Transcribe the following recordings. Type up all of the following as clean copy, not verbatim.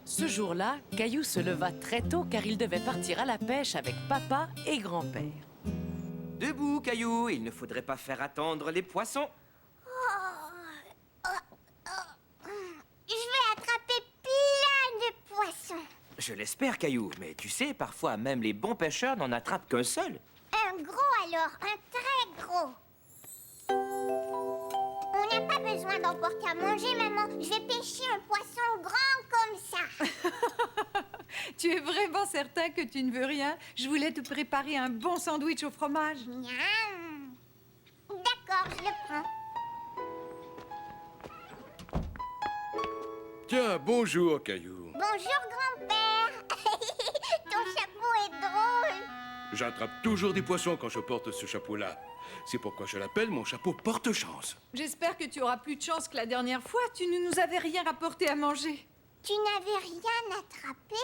Ce jour-là, Caillou se leva très tôt car il devait partir à la pêche avec papa et grand-père. Debout, Caillou, il ne faudrait pas faire attendre les poissons. Je vais attraper plein de poissons. Je l'espère, Caillou, mais tu sais, parfois même les bons pêcheurs n'en attrapent qu'un seul. Un gros alors, un très gros. On n'a pas besoin d'emporter à manger, maman. Je vais pêcher un poisson grand comme ça. Tu es vraiment certain que tu ne veux rien? Je voulais te préparer un bon sandwich au fromage. Miam. D'accord, je le prends. Tiens, bonjour, Caillou. Bonjour, grand-père. Ton chapeau est drôle. J'attrape toujours des poissons quand je porte ce chapeau-là. C'est pourquoi je l'appelle mon chapeau porte-chance. J'espère que tu auras plus de chance que la dernière fois. Tu ne nous avais rien rapporté à manger. Tu n'avais rien attrapé?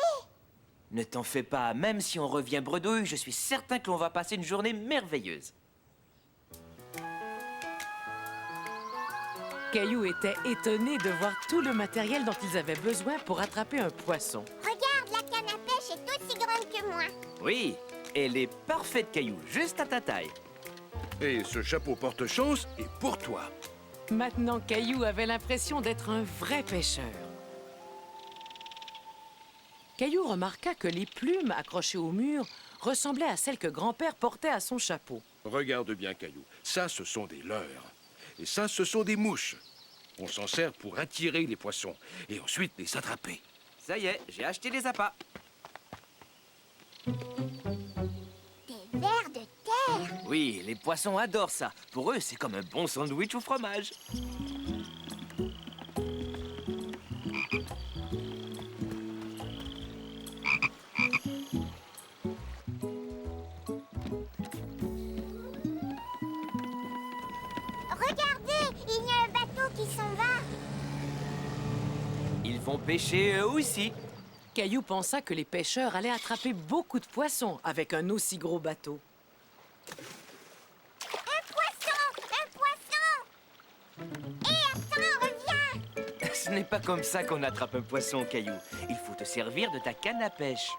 Ne t'en fais pas, même si on revient bredouille, je suis certain que l'on va passer une journée merveilleuse. Caillou était étonné de voir tout le matériel dont ils avaient besoin pour attraper un poisson. Regarde, la canne à pêche est aussi grande que moi. Oui, elle est parfaite, Caillou, juste à ta taille. Et ce chapeau porte-chance est pour toi. Maintenant, Caillou avait l'impression d'être un vrai pêcheur. Caillou remarqua que les plumes accrochées au mur ressemblaient à celles que grand-père portait à son chapeau. Regarde bien, Caillou. Ça, ce sont des leurres. Et ça, ce sont des mouches. On s'en sert pour attirer les poissons et ensuite les attraper. Ça y est, j'ai acheté les appâts. Des vers de terre. Oui, les poissons adorent ça. Pour eux, c'est comme un bon sandwich au fromage. Regardez, il y a un bateau qui s'en va. Ils vont pêcher eux aussi. Caillou pensa que les pêcheurs allaient attraper beaucoup de poissons avec un aussi gros bateau. Un poisson! Un poisson! Hé, attends, reviens! Ce n'est pas comme ça qu'on attrape un poisson, Caillou. Il faut te servir de ta canne à pêche.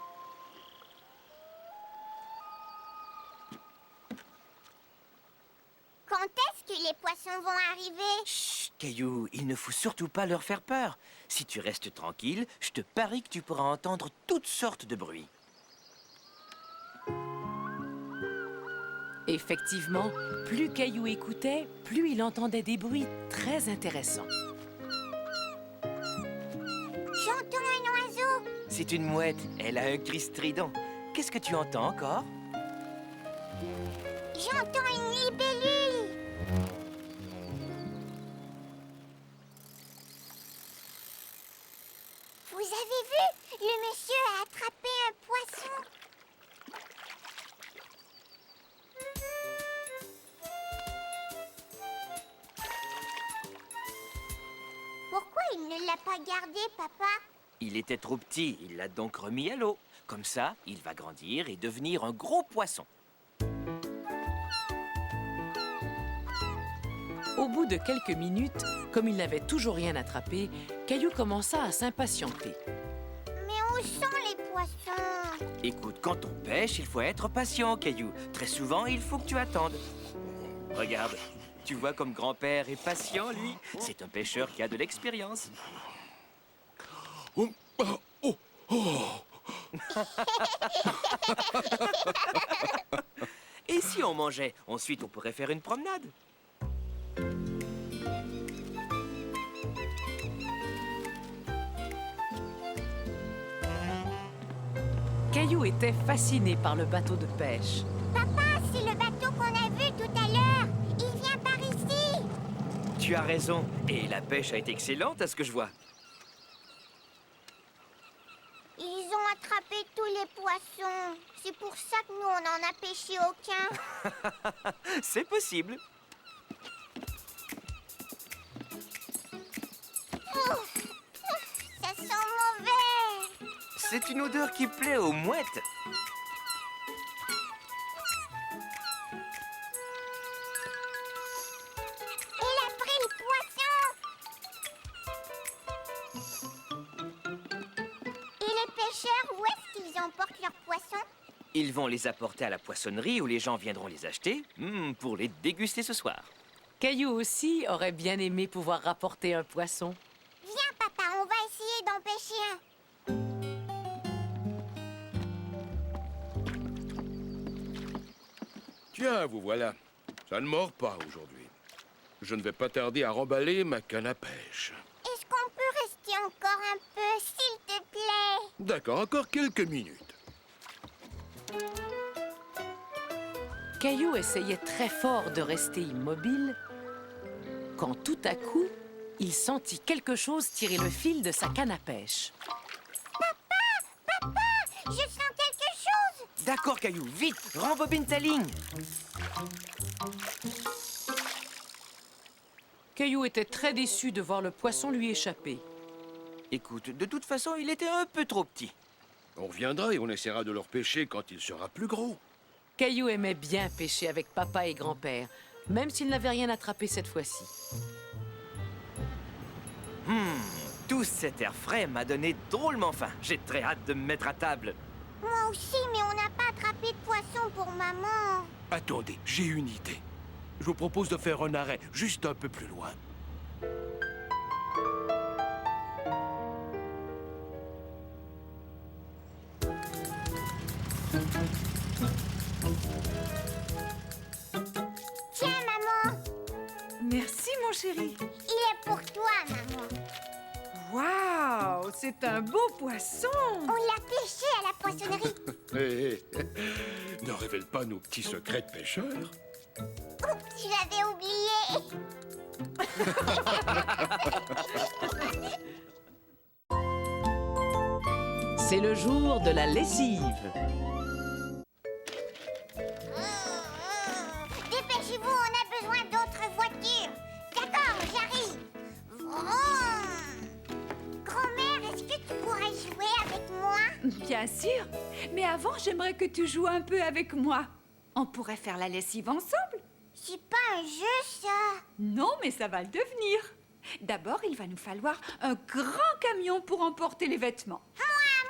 Quand est-ce que les poissons vont arriver? Chut, Caillou, il ne faut surtout pas leur faire peur. Si tu restes tranquille, je te parie que tu pourras entendre toutes sortes de bruits. Effectivement, plus Caillou écoutait, plus il entendait des bruits très intéressants. J'entends un oiseau. C'est une mouette, elle a un cri strident. Qu'est-ce que tu entends encore? J'entends une libellule. Vous avez vu? Le monsieur a attrapé un poisson. Pourquoi il ne l'a pas gardé, papa? Il était trop petit, il l'a donc remis à l'eau. Comme ça, il va grandir et devenir un gros poisson. Au bout de quelques minutes, comme il n'avait toujours rien attrapé, Caillou commença à s'impatienter. Mais où sont les poissons? Écoute, quand on pêche, il faut être patient, Caillou. Très souvent, il faut que tu attendes. Regarde, tu vois comme grand-père est patient, lui. C'est un pêcheur qui a de l'expérience. Oh, oh, oh, oh. Et si on mangeait? Ensuite, on pourrait faire une promenade. Caillou était fasciné par le bateau de pêche. Papa, c'est le bateau qu'on a vu tout à l'heure. Il vient par ici. Tu as raison. Et la pêche a été excellente, à ce que je vois. Ils ont attrapé tous les poissons. C'est pour ça que nous, on n'en a pêché aucun. C'est possible. Ouf, ça sent mauvais. C'est une odeur qui plaît aux mouettes. Il a pris le poisson. pêcheurs, où est-ce qu'ils emportent leurs poissons? Ils vont les apporter à la poissonnerie où les gens viendront les acheter pour les déguster ce soir. Caillou aussi aurait bien aimé pouvoir rapporter un poisson. Viens, papa, on va essayer d'en pêcher un. Tiens, vous voilà. Ça ne mord pas aujourd'hui. Je ne vais pas tarder à remballer ma canne à pêche. Est-ce qu'on peut rester encore un peu, s'il te plaît? D'accord, encore quelques minutes. Caillou essayait très fort de rester immobile, quand tout à coup, il sentit quelque chose tirer le fil de sa canne à pêche. Papa, je sens quelque chose. D'accord, Caillou, vite, rembobine ta ligne. Caillou était très déçu de voir le poisson lui échapper. Écoute, de toute façon, il était un peu trop petit. On reviendra et on essaiera de le repêcher quand il sera plus gros. Caillou aimait bien pêcher avec papa et grand-père, même s'il n'avait rien attrapé cette fois-ci. Tout cet air frais m'a donné drôlement faim. J'ai très hâte de me mettre à table. Moi aussi, mais on n'a pas attrapé de poisson pour maman. Attendez, j'ai une idée. Je vous propose de faire un arrêt juste un peu plus loin. Tiens, maman, Merci, mon chéri. il est pour toi, maman. Waouh, c'est un beau poisson. On l'a pêché à la poissonnerie. Hé, ne révèle pas nos petits secrets de pêcheurs. Oups, je l'avais oublié. C'est le jour de la lessive. Dépêchez-vous, on a besoin d'autres voitures. D'accord, j'arrive. Vroom. Grand-mère, est-ce que tu pourrais jouer avec moi? Bien sûr. Mais avant, j'aimerais que tu joues un peu avec moi. On pourrait faire la lessive ensemble. C'est pas un jeu, ça. Non, mais ça va le devenir. D'abord, il va nous falloir un grand camion pour emporter les vêtements.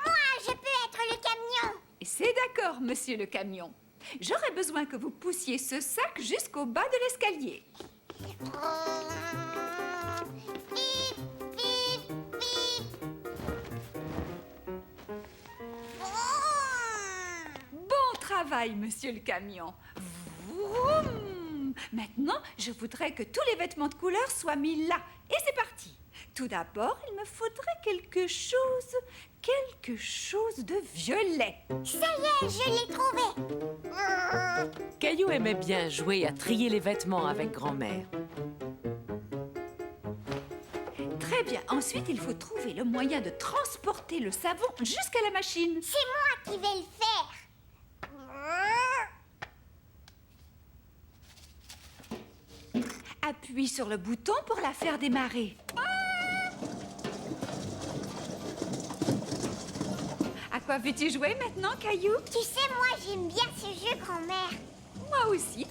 Moi, je peux être le camion. Et c'est d'accord, monsieur le camion. J'aurais besoin que vous poussiez ce sac jusqu'au bas de l'escalier. Bip, bip, bip. Bon travail, monsieur le camion. Vroom. Maintenant, je voudrais que tous les vêtements de couleur soient mis là. Et c'est parti. Tout d'abord, il me faudrait quelque chose de violet. Ça y est, je l'ai trouvé. Caillou aimait bien jouer à trier les vêtements avec grand-mère. Très bien. Ensuite, il faut trouver le moyen de transporter le savon jusqu'à la machine. C'est moi qui vais le faire. Appuie sur le bouton pour la faire démarrer. À quoi veux-tu jouer maintenant, Caillou? Tu sais, moi, j'aime bien ce jeu, grand-mère. Moi aussi.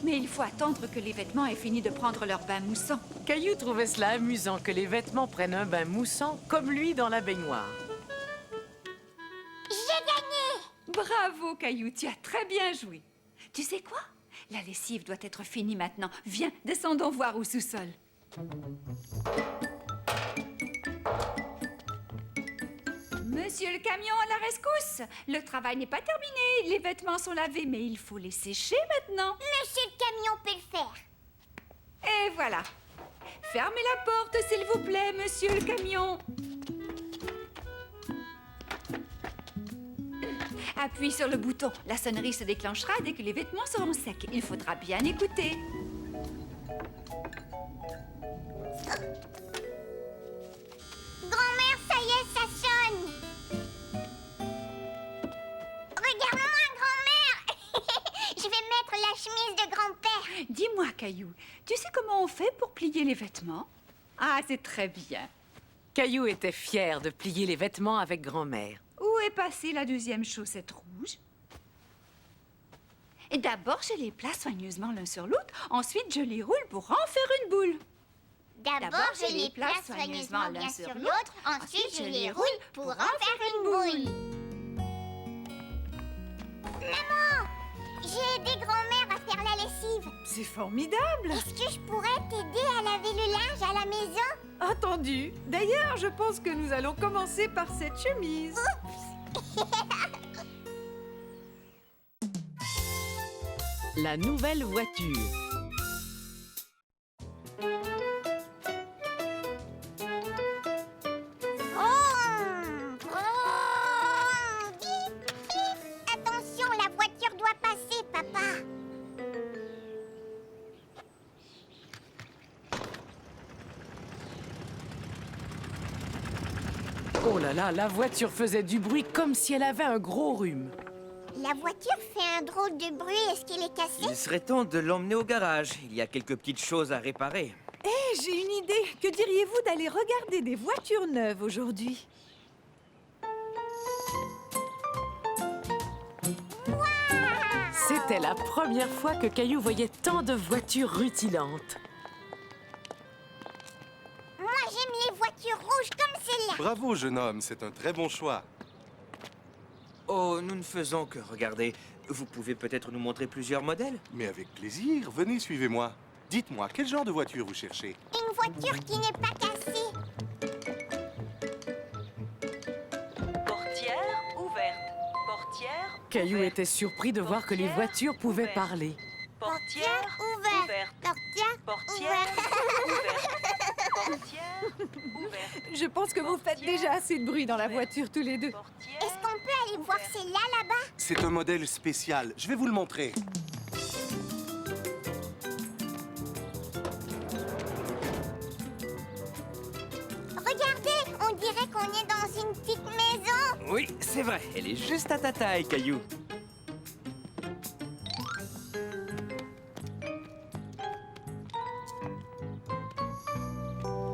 Mais il faut attendre que les vêtements aient fini de prendre leur bain moussant. Caillou trouvait cela amusant que les vêtements prennent un bain moussant comme lui dans la baignoire. J'ai gagné. Bravo, Caillou, tu as très bien joué. Tu sais quoi? La lessive doit être finie maintenant. Viens, descendons voir au sous-sol. Monsieur le camion, à la rescousse! Le travail n'est pas terminé. Les vêtements sont lavés, mais il faut les sécher maintenant. Monsieur le camion peut le faire. Et voilà. Fermez la porte, s'il vous plaît, monsieur le camion. Appuie sur le bouton. La sonnerie se déclenchera dès que les vêtements seront secs. Il faudra bien écouter. Grand-mère, ça y est, ça sonne. Regarde-moi, grand-mère. Je vais mettre la chemise de grand-père. Dis-moi, Caillou, tu sais comment on fait pour plier les vêtements? Ah, c'est très bien. Caillou était fier de plier les vêtements avec grand-mère. Où est passée la deuxième chaussette rouge? Et d'abord, je les place soigneusement l'un sur l'autre. Ensuite, je les roule pour en faire une boule. D'abord, je les place soigneusement l'un sur l'autre. Ensuite, je les roule pour en faire une boule. Maman, j'ai aidé grand-mère à faire la lessive. C'est formidable. Est-ce que je pourrais t'aider à laver le linge à la maison? Entendu. D'ailleurs, je pense que nous allons commencer par cette chemise. La nouvelle voiture. Attention, la voiture doit passer, papa. Oh là là, la voiture faisait du bruit comme si elle avait un gros rhume. La voiture fait un drôle de bruit. Est-ce qu'elle est cassée? Il serait temps de l'emmener au garage. Il y a quelques petites choses à réparer. Eh, j'ai une idée. Que diriez-vous d'aller regarder des voitures neuves aujourd'hui? C'était la première fois que Caillou voyait tant de voitures rutilantes. Moi, j'aime les voitures rouges comme celle-là. Bravo, jeune homme, c'est un très bon choix. Oh, nous ne faisons que regarder. Vous pouvez peut-être nous montrer plusieurs modèles? Mais avec plaisir, venez, suivez-moi. Dites-moi, quel genre de voiture vous cherchez? Une voiture qui n'est pas cassée. Portière ouverte. Portière Caillou ouverte. était surpris de voir que les voitures pouvaient ouverte. parler. Portière ouverte. ouverte. Portière Portière ouverte. Portière ouverte. Je pense que vous faites déjà assez de bruit dans la voiture tous les deux. Portière. Est-ce qu'on peut aller voir celle-là, là-bas? C'est un modèle spécial. Je vais vous le montrer. Regardez, on dirait qu'on est dans une petite maison. Oui, c'est vrai. Elle est juste à ta taille, Caillou.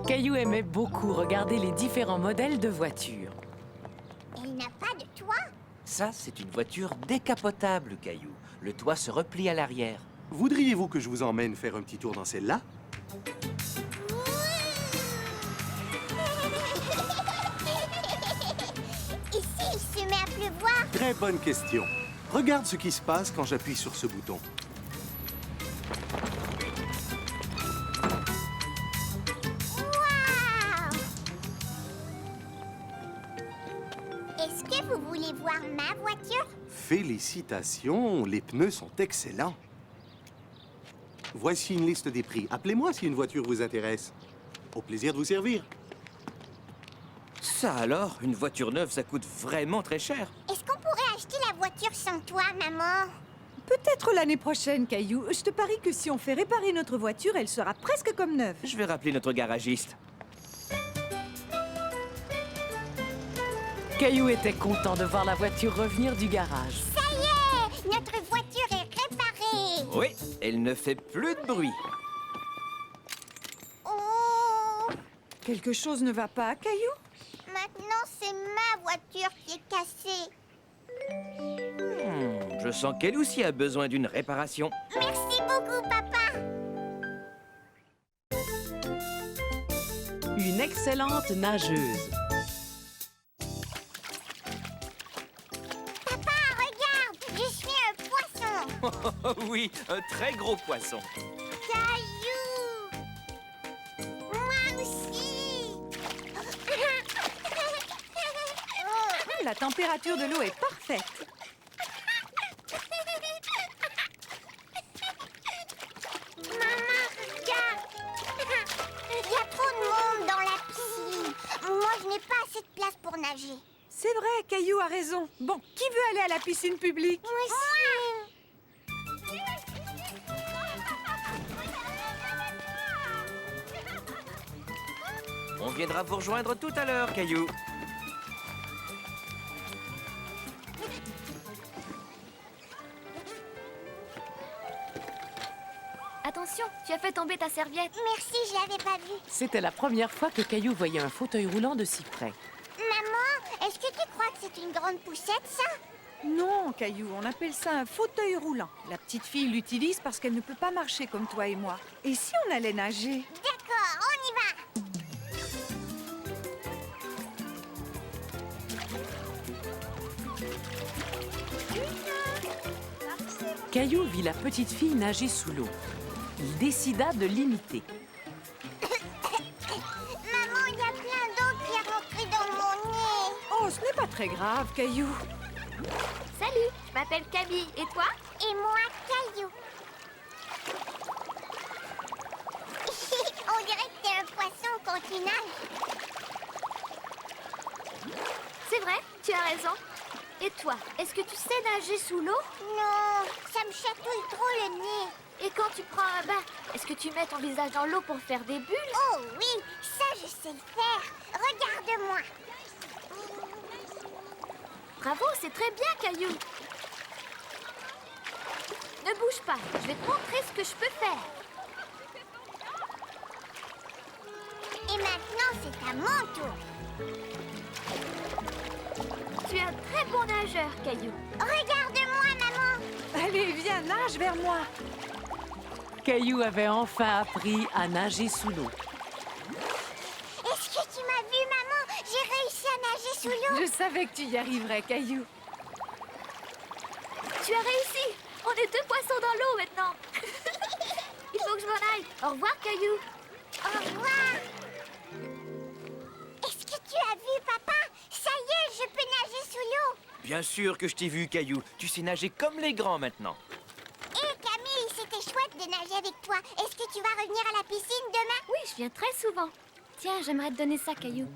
Caillou aimait beaucoup regarder les différents modèles de voitures. Elle n'a pas de toit. Ça, c'est une voiture décapotable, Caillou. Le toit se replie à l'arrière. Voudriez-vous que je vous emmène faire un petit tour dans celle-là? Ici, il se met à pleuvoir. Très bonne question. Regarde ce qui se passe quand j'appuie sur ce bouton. Waouh! Est-ce que vous voulez voir ma voiture? Félicitations, les pneus sont excellents. Voici une liste des prix. Appelez-moi si une voiture vous intéresse. Au plaisir de vous servir. Ça alors, une voiture neuve, ça coûte vraiment très cher. Est-ce qu'on pourrait acheter la voiture sans toi, maman? Peut-être l'année prochaine, Caillou. Je te parie que si on fait réparer notre voiture, elle sera presque comme neuve. Je vais rappeler notre garagiste. Caillou était content de voir la voiture revenir du garage. Ça y est! Notre voiture est réparée! Oui, elle ne fait plus de bruit. Oh! Quelque chose ne va pas, Caillou? Maintenant, c'est ma voiture qui est cassée. Je sens qu'elle aussi a besoin d'une réparation. Merci beaucoup, papa! Une excellente nageuse. Papa, regarde! Je suis un poisson! Oh oui, un très gros poisson. Caillou! Moi aussi! La température de l'eau est parfaite. Maman, regarde! Il y a trop de monde dans la piscine. Moi, je n'ai pas assez de place pour nager. C'est vrai, Caillou a raison. Bon, qui veut aller à la piscine publique? Moi aussi! On viendra vous rejoindre tout à l'heure, Caillou. Attention, tu as fait tomber ta serviette. Merci, je l'avais pas vu. C'était la première fois que Caillou voyait un fauteuil roulant de si près. Maman, est-ce que tu crois que c'est une grande poussette, ça? Non, Caillou, on appelle ça un fauteuil roulant. La petite fille l'utilise parce qu'elle ne peut pas marcher comme toi et moi. Et si on allait nager? D'accord, on y va! Caillou vit la petite fille nager sous l'eau. Il décida de l'imiter. Maman, il y a plein d'eau qui est rentrée dans mon nez. Oh, ce n'est pas très grave, Caillou. Salut, je m'appelle Camille. Et toi? Et moi, Caillou. On dirait que t'es un poisson quand tu nages. C'est vrai, tu as raison. Et toi, est-ce que tu sais nager sous l'eau? Non, ça me chatouille trop le nez. Et quand tu prends un bain, est-ce que tu mets ton visage dans l'eau pour faire des bulles? Oh oui, ça je sais le faire. Regarde-moi. Bravo, c'est très bien, Caillou. Ne bouge pas, je vais te montrer ce que je peux faire. Et maintenant, c'est à mon tour. Tu es un très bon nageur, Caillou. Regarde-moi, maman. Allez, viens, nage vers moi. Caillou avait enfin appris à nager sous l'eau. Est-ce que tu m'as vu, maman? J'ai réussi à nager sous l'eau. Je savais que tu y arriverais, Caillou. Tu as réussi. On est deux poissons dans l'eau maintenant. Il faut que je m'en aille. Au revoir, Caillou. Au revoir. Est-ce que tu as vu, papa? Ça y est, je peux nager sous l'eau. Bien sûr que je t'ai vu, Caillou. Tu sais nager comme les grands maintenant. Hé, Camille, c'était chouette de nager avec toi. Est-ce que tu vas revenir à la piscine demain? Oui, je viens très souvent. Tiens, j'aimerais te donner ça, Caillou.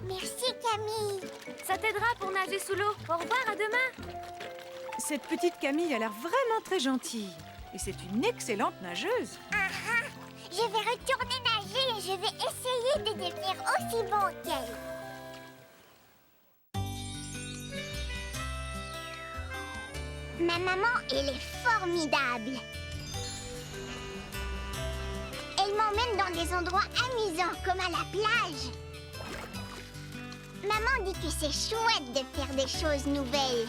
Merci, Camille. Ça t'aidera pour nager sous l'eau. Au revoir, à demain. Cette petite Camille a l'air vraiment très gentille. Et c'est une excellente nageuse. Je vais retourner nager et je vais essayer de devenir aussi bon qu'elle. Ma maman, elle est formidable. Elle m'emmène dans des endroits amusants, comme à la plage. Maman dit que c'est chouette de faire des choses nouvelles.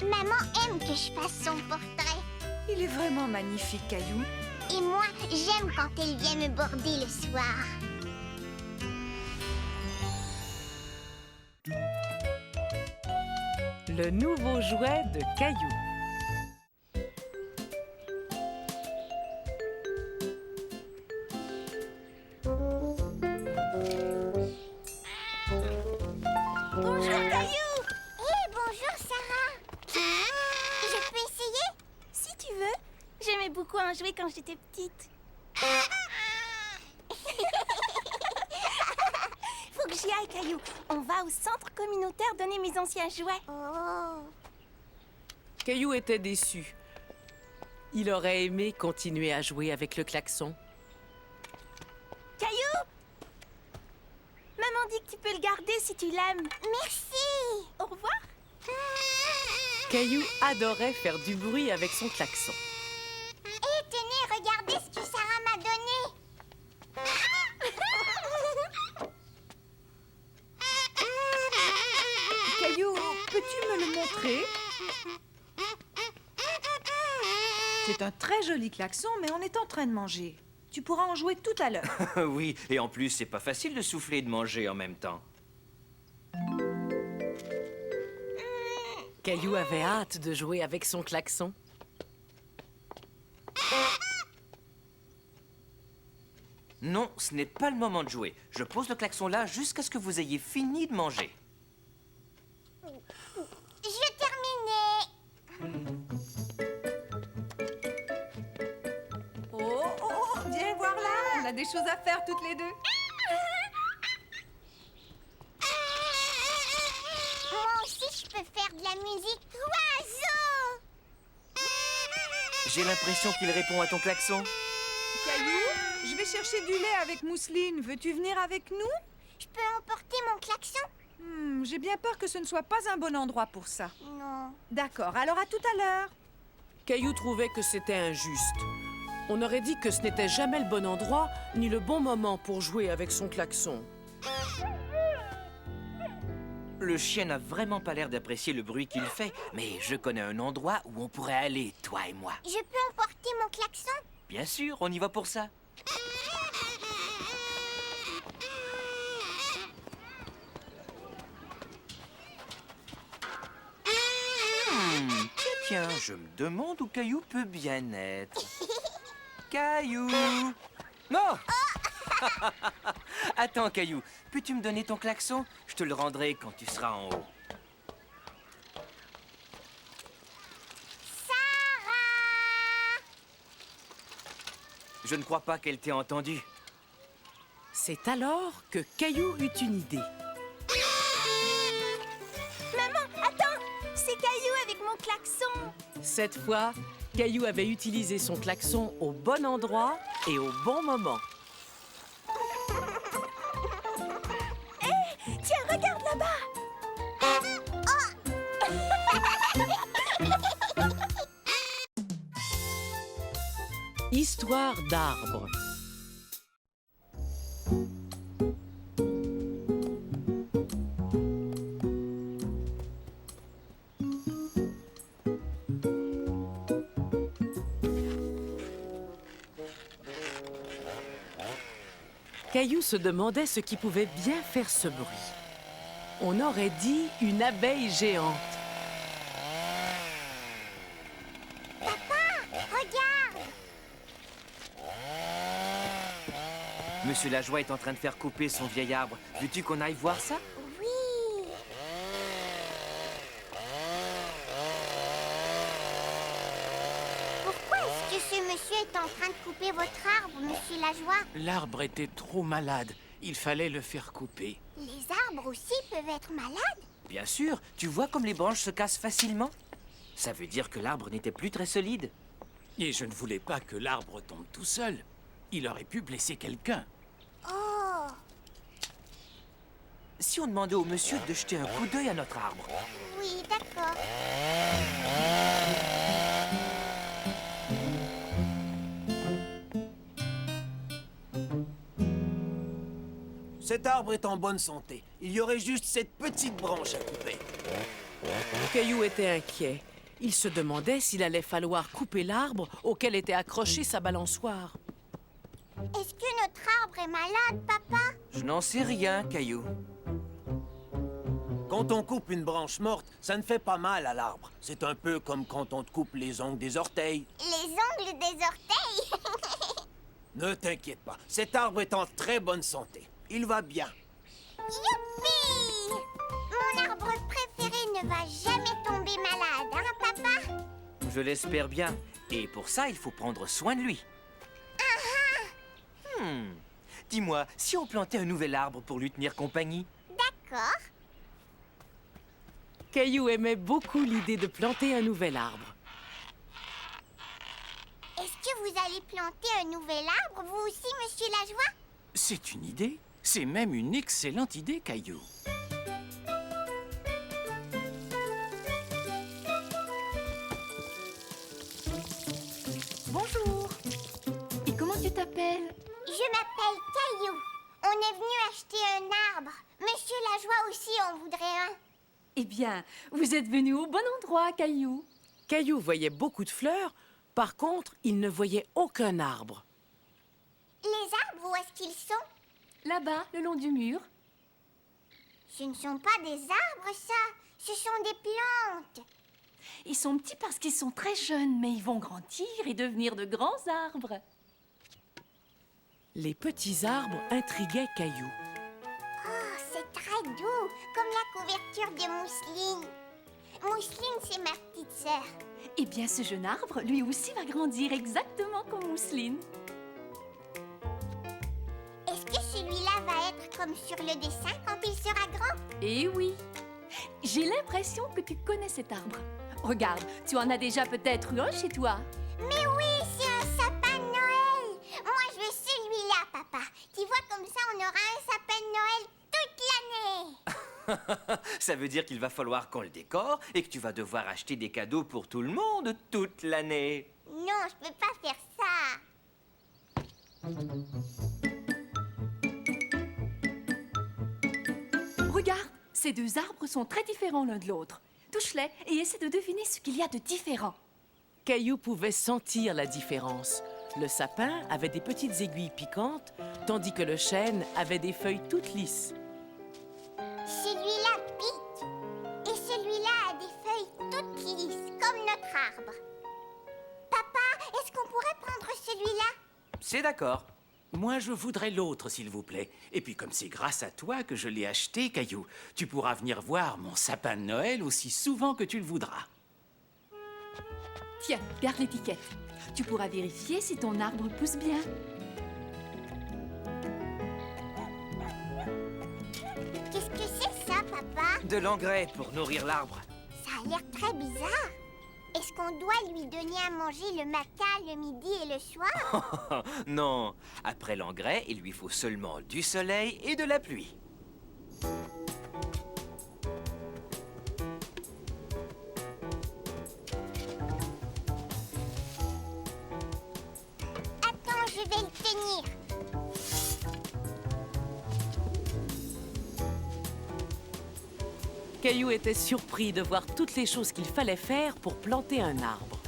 Maman aime que je fasse son portrait. Il est vraiment magnifique, Caillou. Et moi, j'aime quand elle vient me border le soir. Le nouveau jouet de Caillou. Bonjour, Caillou. Hé, bonjour, Sarah. Je peux essayer? Si tu veux. J'aimais beaucoup en jouer quand j'étais petite. Faut que j'y aille, Caillou. On va au centre communautaire donner mes anciens jouets. Oh. Caillou était déçu. Il aurait aimé continuer à jouer avec le klaxon. Caillou! Maman dit que tu peux le garder si tu l'aimes. Merci. Au revoir. Caillou adorait faire du bruit avec son klaxon. Hé, tenez, regardez ce que Sarah m'a donné. Caillou, peux-tu me le montrer? C'est un très joli klaxon, mais on est en train de manger. Tu pourras en jouer tout à l'heure. Oui, et en plus, c'est pas facile de souffler et de manger en même temps. Caillou avait hâte de jouer avec son klaxon. Non, ce n'est pas le moment de jouer. Je pose le klaxon là jusqu'à ce que vous ayez fini de manger. J'ai terminé. Oh, viens voir là, on a des choses à faire toutes les deux. Moi aussi, je peux faire de la musique. Oiseau! J'ai l'impression qu'il répond à ton klaxon. Caillou, je vais chercher du lait avec mousseline. Veux-tu venir avec nous? Je peux emporter mon klaxon? J'ai bien peur que ce ne soit pas un bon endroit pour ça. Non. D'accord, alors à tout à l'heure. Caillou trouvait que c'était injuste. On aurait dit que ce n'était jamais le bon endroit, ni le bon moment pour jouer avec son klaxon. Le chien n'a vraiment pas l'air d'apprécier le bruit qu'il fait, mais je connais un endroit où on pourrait aller, toi et moi. Je peux emporter mon klaxon? Bien sûr, on y va pour ça. Tiens, je me demande où Caillou peut bien être. Caillou! Non! Attends, Caillou, peux-tu me donner ton klaxon? Je te le rendrai quand tu seras en haut. Sarah! Je ne crois pas qu'elle t'ait entendu. C'est alors que Caillou eut une idée. Maman, attends! C'est Caillou avec mon klaxon. Cette fois, Caillou avait utilisé son klaxon au bon endroit et au bon moment. Tiens, regarde là-bas. Histoire d'arbre. Caillou se demandait ce qui pouvait bien faire ce bruit. On aurait dit une abeille géante. Regarde! Monsieur Lajoie est en train de faire couper son vieil arbre. Veux-tu qu'on aille voir ça? Oui! Pourquoi est-ce que ce monsieur est en train de couper votre arbre, monsieur Lajoie? L'arbre était trop malade. Il fallait le faire couper. Les arbres aussi peuvent être malades? Bien sûr, tu vois comme les branches se cassent facilement? Ça veut dire que l'arbre n'était plus très solide. Et je ne voulais pas que l'arbre tombe tout seul. Il aurait pu blesser quelqu'un. Oh! Si on demandait au monsieur de jeter un coup d'œil à notre arbre. Oui, d'accord. Cet arbre est en bonne santé. Il y aurait juste cette petite branche à couper. Caillou était inquiet. Il se demandait s'il allait falloir couper l'arbre auquel était accrochée sa balançoire. Est-ce que notre arbre est malade, papa? Je n'en sais rien, Caillou. Quand on coupe une branche morte, ça ne fait pas mal à l'arbre. C'est un peu comme quand on te coupe les ongles des orteils. Les ongles des orteils? Ne t'inquiète pas, cet arbre est en très bonne santé. Il va bien. Youpi! Mon arbre préféré ne va jamais tomber malade, hein, papa? Je l'espère bien. Et pour ça, il faut prendre soin de lui. Dis-moi, si on plantait un nouvel arbre pour lui tenir compagnie? D'accord. Caillou aimait beaucoup l'idée de planter un nouvel arbre. Est-ce que vous allez planter un nouvel arbre, vous aussi, monsieur Lajoie? C'est une idée. C'est même une excellente idée, Caillou. Bonjour. Et comment tu t'appelles? Je m'appelle Caillou. On est venu acheter un arbre. Monsieur Lajoie aussi en voudrait un. Eh bien, vous êtes venu au bon endroit, Caillou. Caillou voyait beaucoup de fleurs. Par contre, il ne voyait aucun arbre. Les arbres, où est-ce qu'ils sont? Là-bas, le long du mur. Ce ne sont pas des arbres, ça. Ce sont des plantes. Ils sont petits parce qu'ils sont très jeunes, mais ils vont grandir et devenir de grands arbres. Les petits arbres intriguaient Caillou. Oh, c'est très doux, comme la couverture de Mousseline. Mousseline, c'est ma petite sœur. Eh bien, ce jeune arbre, lui aussi, va grandir exactement comme Mousseline. Est-ce que celui-là va être comme sur le dessin quand il sera grand? Eh oui. J'ai l'impression que tu connais cet arbre. Regarde, tu en as déjà peut-être eu un chez toi. Mais oui, c'est un sapin de Noël. Moi, je veux celui-là, papa. Tu vois, comme ça, on aura un sapin de Noël toute l'année. Ça veut dire qu'il va falloir qu'on le décore et que tu vas devoir acheter des cadeaux pour tout le monde toute l'année. Non, je peux pas faire ça. Regarde, ces deux arbres sont très différents l'un de l'autre. Touche-les et essaie de deviner ce qu'il y a de différent. Caillou pouvait sentir la différence. Le sapin avait des petites aiguilles piquantes, tandis que le chêne avait des feuilles toutes lisses. Celui-là pique. Et celui-là a des feuilles toutes lisses, comme notre arbre. Papa, est-ce qu'on pourrait prendre celui-là? C'est d'accord. Moi, je voudrais l'autre, s'il vous plaît. Et puis, comme c'est grâce à toi que je l'ai acheté, Caillou, tu pourras venir voir mon sapin de Noël aussi souvent que tu le voudras. Tiens, garde l'étiquette. Tu pourras vérifier si ton arbre pousse bien. Qu'est-ce que c'est ça, papa? De l'engrais pour nourrir l'arbre. Ça a l'air très bizarre. Est-ce qu'on doit lui donner à manger le matin, le midi et le soir? Non, après l'engrais, il lui faut seulement du soleil et de la pluie. Attends, je vais le tenir. Caillou était surpris de voir toutes les choses qu'il fallait faire pour planter un arbre.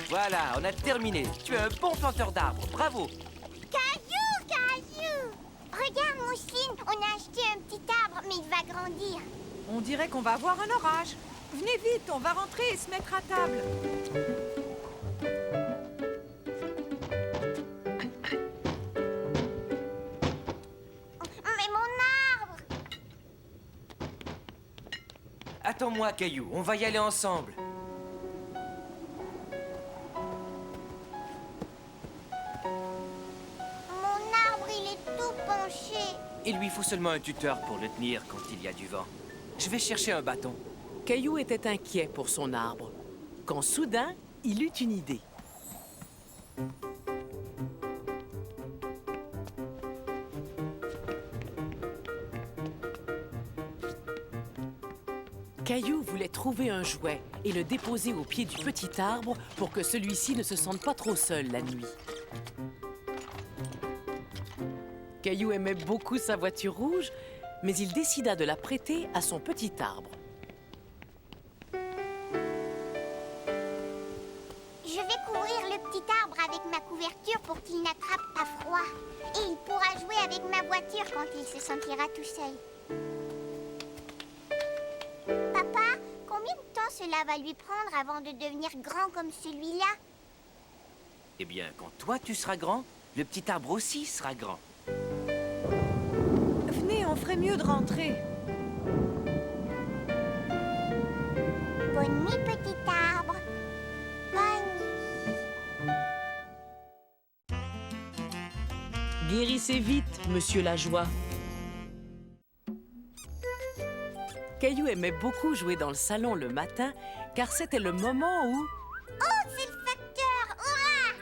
Voilà, on a terminé. Tu es un bon planteur d'arbres. Bravo. Caillou! Regarde, Moussine, on a acheté un petit arbre, mais il va grandir. On dirait qu'on va avoir un orage. Venez vite, on va rentrer et se mettre à table. Mais mon arbre! Attends-moi, Caillou. On va y aller ensemble. Mon arbre, il est tout penché. Il lui faut seulement un tuteur pour le tenir quand il y a du vent. Je vais chercher un bâton. Caillou était inquiet pour son arbre, quand soudain, il eut une idée. Caillou voulait trouver un jouet et le déposer au pied du petit arbre pour que celui-ci ne se sente pas trop seul la nuit. Caillou aimait beaucoup sa voiture rouge, mais il décida de la prêter à son petit arbre. Je vais couvrir le petit arbre avec ma couverture pour qu'il n'attrape pas froid. Et il pourra jouer avec ma voiture quand il se sentira tout seul. Papa, combien de temps cela va lui prendre avant de devenir grand comme celui-là? Eh bien, quand toi tu seras grand, le petit arbre aussi sera grand. Venez, on ferait mieux de rentrer. Bonne nuit, petit arbre. Bonne nuit. Guérissez vite, monsieur Lajoie. Caillou aimait beaucoup jouer dans le salon le matin, car c'était le moment où... Oh, c'est le facteur! Hurrah!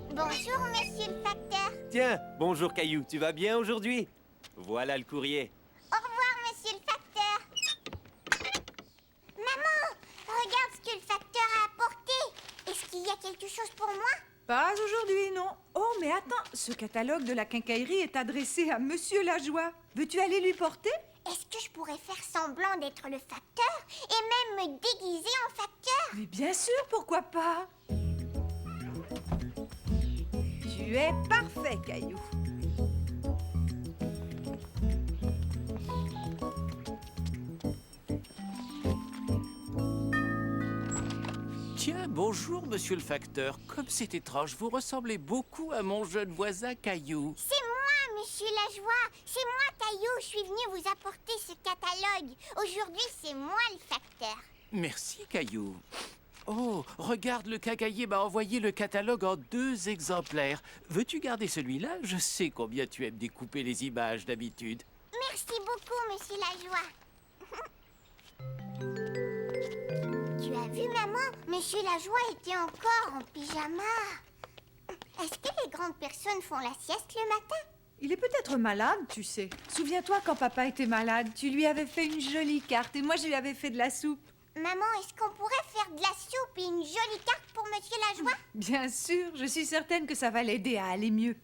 Bonjour, monsieur le facteur. Tiens, bonjour Caillou, tu vas bien aujourd'hui? Voilà le courrier. Au revoir, monsieur le facteur. Maman, regarde ce que le facteur a apporté. Est-ce qu'il y a quelque chose pour moi? Pas aujourd'hui, non. Oh, mais attends, ce catalogue de la quincaillerie est adressé à Monsieur Lajoie. Veux-tu aller lui porter? Est-ce que je pourrais faire semblant d'être le facteur et même me déguiser en facteur? Mais bien sûr, pourquoi pas? Tu es parfait, Caillou. Tiens, bonjour, monsieur le facteur. Comme c'est étrange, vous ressemblez beaucoup à mon jeune voisin Caillou. C'est moi, monsieur Lajoie. C'est moi, Caillou. Je suis venue vous apporter ce catalogue. Aujourd'hui, c'est moi le facteur. Merci, Caillou. Oh, regarde, le quincaillier m'a envoyé le catalogue en 2 exemplaires. Veux-tu garder celui-là? Je sais combien tu aimes découper les images d'habitude. Merci beaucoup, monsieur Lajoie. Tu as vu, maman? Monsieur Lajoie était encore en pyjama. Est-ce que les grandes personnes font la sieste le matin? Il est peut-être malade, tu sais. Souviens-toi quand papa était malade, tu lui avais fait une jolie carte et moi je lui avais fait de la soupe. Maman, est-ce qu'on pourrait faire de la soupe et une jolie carte pour monsieur Lajoie? Bien sûr, je suis certaine que ça va l'aider à aller mieux.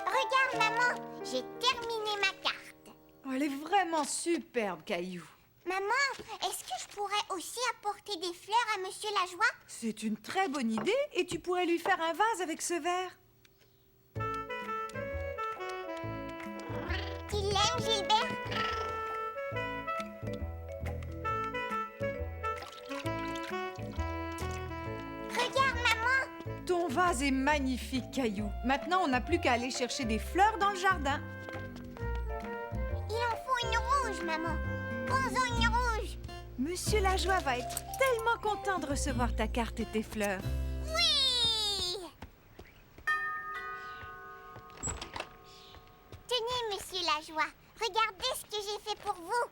Regarde, maman, j'ai terminé ma carte. Oh, elle est vraiment superbe, Caillou. Maman, est-ce que je pourrais aussi apporter des fleurs à monsieur Lajoie? C'est une très bonne idée et tu pourrais lui faire un vase avec ce verre. Tu l'aimes, Gilbert? Ton vase est magnifique, Caillou. Maintenant, on n'a plus qu'à aller chercher des fleurs dans le jardin. Il en faut une rouge, maman. Prends-en une rouge. Monsieur Lajoie va être tellement content de recevoir ta carte et tes fleurs. Oui! Tenez, monsieur Lajoie. Regardez ce que j'ai fait pour vous.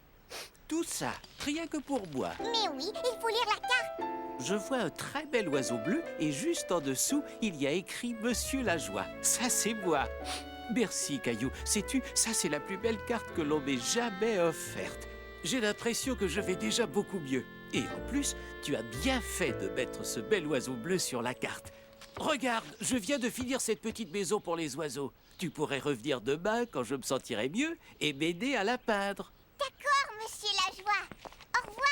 Tout ça, rien que pour moi. Mais oui, il faut lire la carte. Je vois un très bel oiseau bleu et juste en dessous, il y a écrit Monsieur Lajoie. Ça, c'est moi. Merci, Caillou. Sais-tu, ça, c'est la plus belle carte que l'on m'ait jamais offerte. J'ai l'impression que je vais déjà beaucoup mieux. Et en plus, tu as bien fait de mettre ce bel oiseau bleu sur la carte. Regarde, je viens de finir cette petite maison pour les oiseaux. Tu pourrais revenir demain quand je me sentirai mieux et m'aider à la peindre. D'accord, monsieur Lajoie. Au revoir.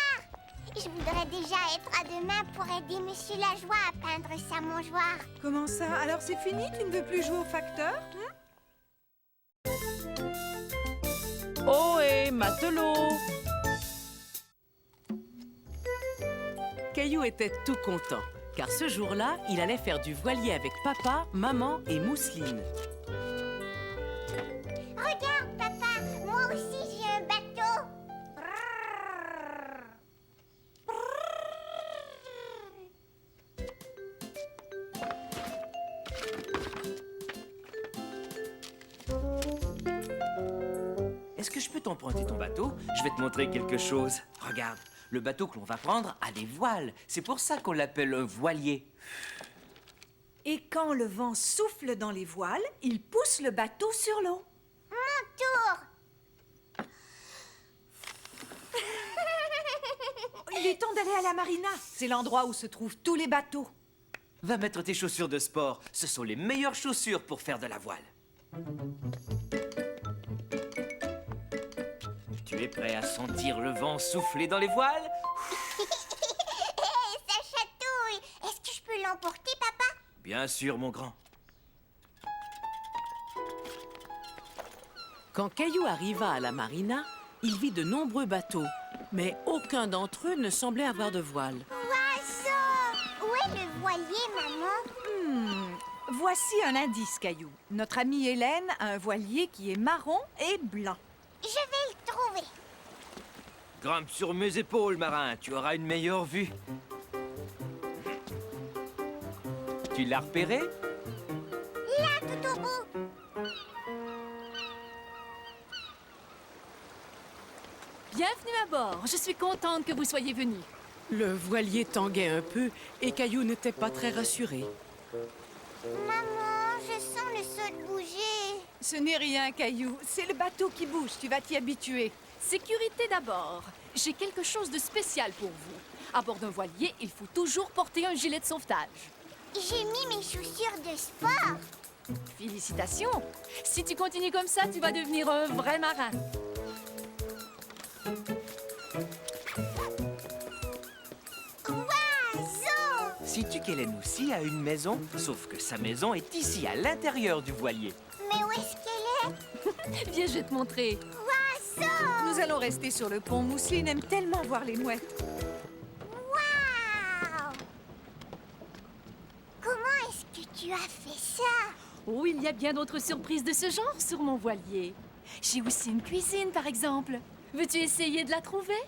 Je voudrais déjà être à demain pour aider monsieur Lajoie à peindre sa mangeoire. Comment ça? Alors c'est fini? Tu ne veux plus jouer au facteur? Ohé, matelot! Caillou était tout content, car ce jour-là, il allait faire du voilier avec papa, maman et Mousseline. Regarde, papa. Moi aussi, j'ai un bateau. Est-ce que je peux t'emprunter ton bateau? Je vais te montrer quelque chose. Regarde, le bateau que l'on va prendre a des voiles. C'est pour ça qu'on l'appelle un voilier. Et quand le vent souffle dans les voiles, il pousse le bateau sur l'eau. Mon tour. Il est temps d'aller à la marina. C'est l'endroit où se trouvent tous les bateaux. Va mettre tes chaussures de sport. Ce sont les meilleures chaussures pour faire de la voile. Tu es prêt à sentir le vent souffler dans les voiles? Ça chatouille. Est-ce que je peux l'emporter, papa? Bien sûr, mon grand. Quand Caillou arriva à la marina, il vit de nombreux bateaux, mais aucun d'entre eux ne semblait avoir de voile. Oiseau! Où est le voilier, maman? Voici un indice, Caillou. Notre amie Hélène a un voilier qui est marron et blanc. Je vais le trouver. Grimpe sur mes épaules, marin. Tu auras une meilleure vue. Tu l'as repéré? Là, tout au bout. Bienvenue à bord. Je suis contente que vous soyez venus. Le voilier tanguait un peu et Caillou n'était pas très rassuré. Maman, je sens le sol bouger. Ce n'est rien, Caillou. C'est le bateau qui bouge. Tu vas t'y habituer. Sécurité d'abord. J'ai quelque chose de spécial pour vous. À bord d'un voilier, il faut toujours porter un gilet de sauvetage. J'ai mis mes chaussures de sport. Félicitations. Si tu continues comme ça, tu vas devenir un vrai marin. Oiseau! Sais-tu qu'Hélène aussi a une maison? Sauf que sa maison est ici, à l'intérieur du voilier. Mais où est-ce qu'elle est? Viens, je vais te montrer. Oiseau! Nous allons rester sur le pont. Mousseline aime tellement voir les mouettes. Waouh! Comment est-ce que tu as fait ça? Oh, il y a bien d'autres surprises de ce genre sur mon voilier. J'ai aussi une cuisine, par exemple. Veux-tu essayer de la trouver?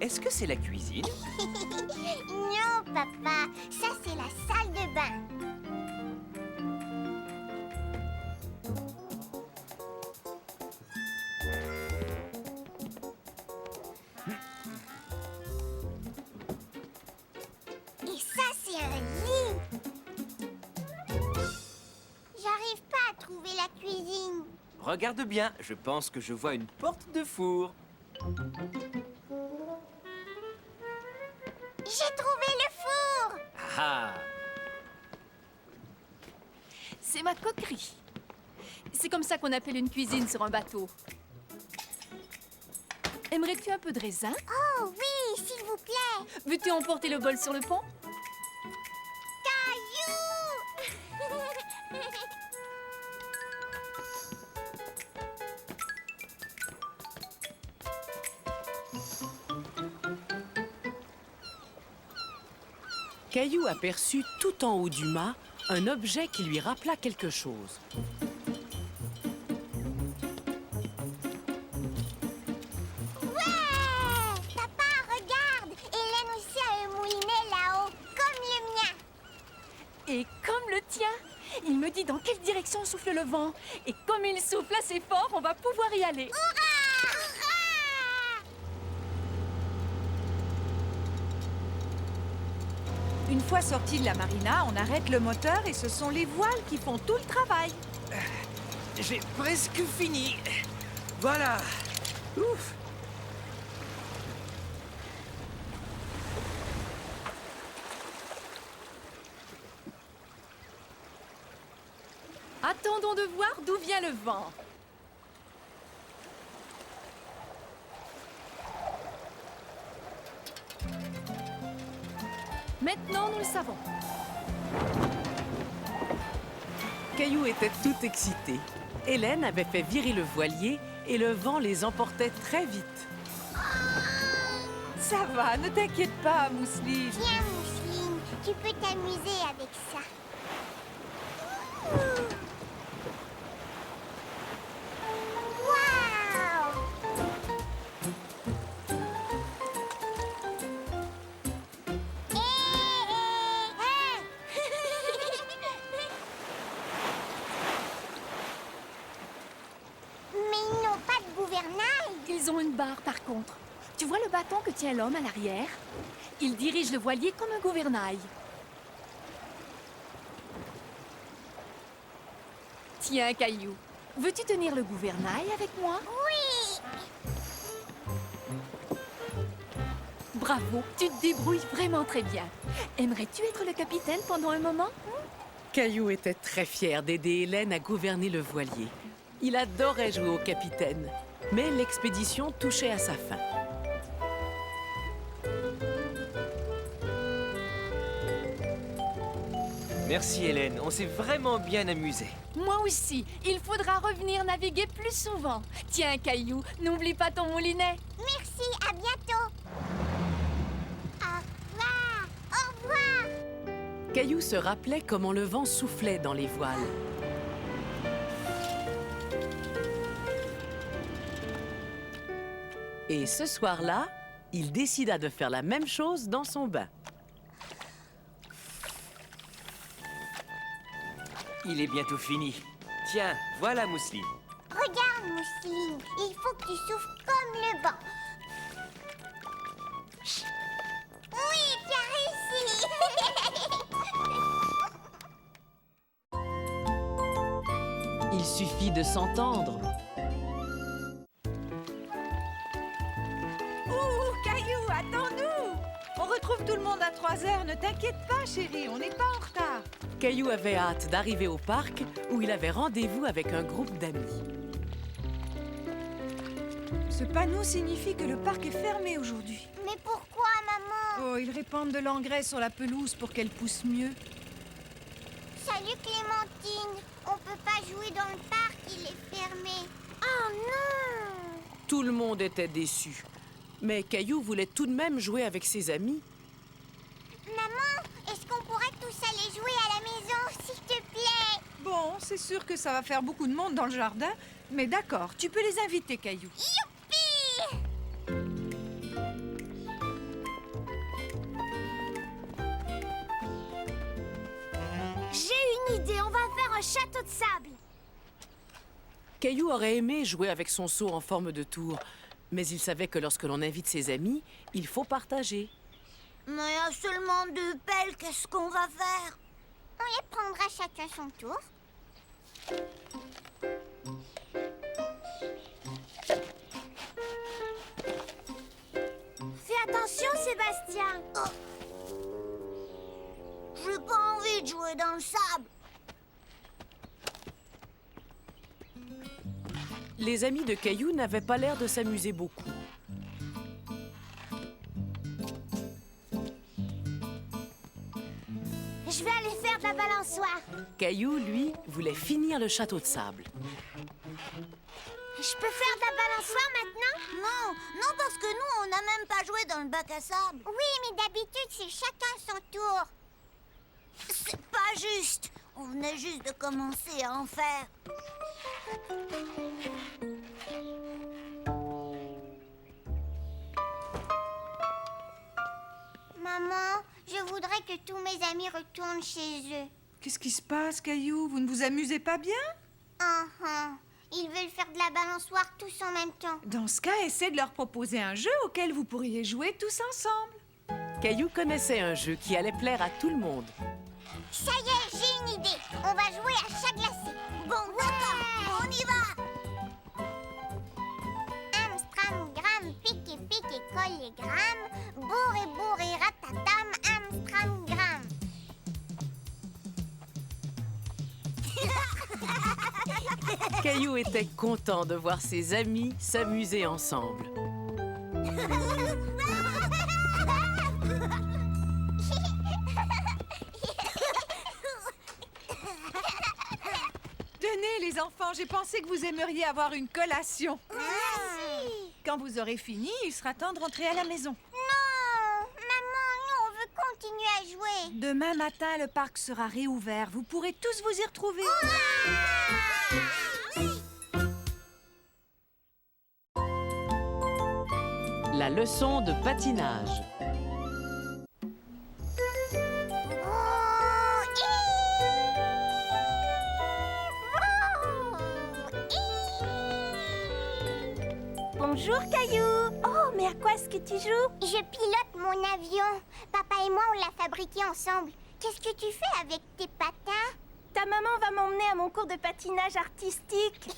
Est-ce que c'est la cuisine? Non, papa. Ça, c'est la salle de bain. Et ça, c'est un lit. J'arrive pas à trouver la cuisine. Regarde bien, je pense que je vois une porte de four. J'ai trouvé le four. Ah! C'est ma coquerie. C'est comme ça qu'on appelle une cuisine sur un bateau. Aimerais-tu un peu de raisin? Oh oui, s'il vous plaît. Veux-tu emporter le bol sur le pont? Caillou! Caillou aperçut tout en haut du mât un objet qui lui rappela quelque chose. Ouais! Papa, regarde! Hélène aussi a un moulinet là-haut, comme le mien. Et comme le tien, il me dit dans quelle direction souffle le vent. Et comme il souffle assez fort, on va pouvoir y aller. Une fois sorti de la marina, on arrête le moteur et ce sont les voiles qui font tout le travail. J'ai presque fini. Voilà. Ouf. Attendons de voir d'où vient le vent. Maintenant, nous le savons. Caillou était tout excité. Hélène avait fait virer le voilier et le vent les emportait très vite. Ça va, ne t'inquiète pas, Mousseline. Viens, Mousseline, tu peux t'amuser avec ça. Waouh! Mais ils n'ont pas de gouvernail. Ils ont une barre, par contre. Tu vois le bâton que tient l'homme à l'arrière? Il dirige le voilier comme un gouvernail. Tiens, Caillou, veux-tu tenir le gouvernail avec moi? Oui! Bravo, tu te débrouilles vraiment très bien. Aimerais-tu être le capitaine pendant un moment? Caillou était très fier d'aider Hélène à gouverner le voilier. Il adorait jouer au capitaine, mais l'expédition touchait à sa fin. Merci Hélène, on s'est vraiment bien amusé. Moi aussi, il faudra revenir naviguer plus souvent. Tiens, Caillou, n'oublie pas ton moulinet. Merci, à bientôt. Au revoir, au revoir. Caillou se rappelait comment le vent soufflait dans les voiles. Et ce soir-là, il décida de faire la même chose dans son bain. Il est bientôt fini. Tiens, voilà Mousseline. Regarde, Mousseline, il faut que tu souffles comme le vent. Oui, tu as réussi. Il suffit de s'entendre. Ouh, Caillou, attends-nous! On retrouve tout le monde à 3 heures. Ne t'inquiète pas, chérie, on n'est pas en retard. Caillou avait hâte d'arriver au parc où il avait rendez-vous avec un groupe d'amis. Ce panneau signifie que le parc est fermé aujourd'hui. Mais pourquoi, maman? Oh, ils répandent de l'engrais sur la pelouse pour qu'elle pousse mieux. Salut, Clémentine. On peut pas jouer dans le parc, il est fermé. Oh non! Tout le monde était déçu. Mais Caillou voulait tout de même jouer avec ses amis. Maman, est-ce qu'on pourrait tous aller jouer à la maison, s'il te plaît? Bon, c'est sûr que ça va faire beaucoup de monde dans le jardin, mais d'accord, tu peux les inviter, Caillou. Youpi! J'ai une idée, on va faire un château de sable. Caillou aurait aimé jouer avec son seau en forme de tour, mais il savait que lorsque l'on invite ses amis, il faut partager. Mais il y a seulement 2 pelles, qu'est-ce qu'on va faire? On les prendra chacun son tour. Fais attention, Sébastien. J'ai pas envie de jouer dans le sable. Les amis de Caillou n'avaient pas l'air de s'amuser beaucoup. Je vais aller faire de la balançoire. Caillou, lui, voulait finir le château de sable. Je peux faire de la balançoire maintenant? Non, parce que nous, on n'a même pas joué dans le bac à sable. Oui, mais d'habitude, c'est chacun son tour. C'est pas juste. On venait juste de commencer à en faire. Maman, je voudrais que tous mes amis retournent chez eux. Qu'est-ce qui se passe, Caillou? Vous ne vous amusez pas bien? Ils veulent faire de la balançoire tous en même temps. Dans ce cas, essaie de leur proposer un jeu auquel vous pourriez jouer tous ensemble. Caillou connaissait un jeu qui allait plaire à tout le monde. Ça y est, j'ai une idée. On va jouer à chat glacé. Bon, d'accord, on y va. Amstram, gram, pique et colle et gram. Bourre et ratatam, Amstram, gram. Caillou était content de voir ses amis s'amuser ensemble. Tenez, les enfants, j'ai pensé que vous aimeriez avoir une collation. Merci. Quand vous aurez fini, il sera temps de rentrer à la maison. Non, maman, nous, on veut continuer à jouer. Demain matin, le parc sera réouvert. Vous pourrez tous vous y retrouver. La leçon de patinage. Bonjour, Caillou. Oh, mais à quoi est-ce que tu joues? Je pilote mon avion. Papa et moi, on l'a fabriqué ensemble. Qu'est-ce que tu fais avec tes patins? Ta maman va m'emmener à mon cours de patinage artistique.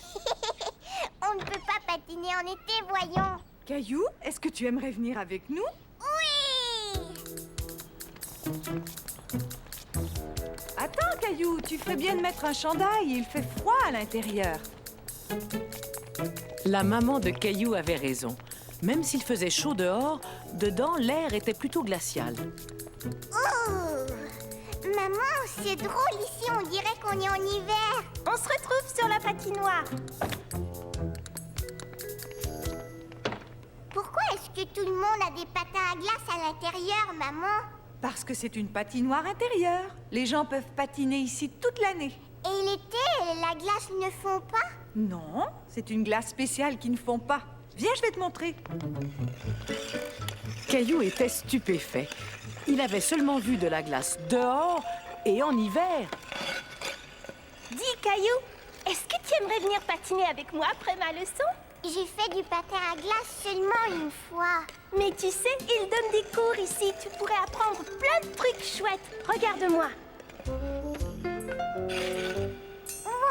On ne peut pas patiner en été, voyons. Caillou, est-ce que tu aimerais venir avec nous? Oui! Attends, Caillou, tu ferais bien de mettre un chandail. Il fait froid à l'intérieur. La maman de Caillou avait raison. Même s'il faisait chaud dehors, dedans, l'air était plutôt glacial. Oh! Maman, c'est drôle ici, on dirait qu'on est en hiver. On se retrouve sur la patinoire. Pourquoi est-ce que tout le monde a des patins à glace à l'intérieur, maman? Parce que c'est une patinoire intérieure. Les gens peuvent patiner ici toute l'année. Et l'été, la glace ne fond pas? Non, c'est une glace spéciale qui ne fond pas. Viens, je vais te montrer. Caillou était stupéfait. Il avait seulement vu de la glace dehors et en hiver. Dis, Caillou, est-ce que tu aimerais venir patiner avec moi après ma leçon? J'ai fait du patin à glace seulement une fois. Mais tu sais, ils donnent des cours ici. Tu pourrais apprendre plein de trucs chouettes. Regarde-moi. Waouh!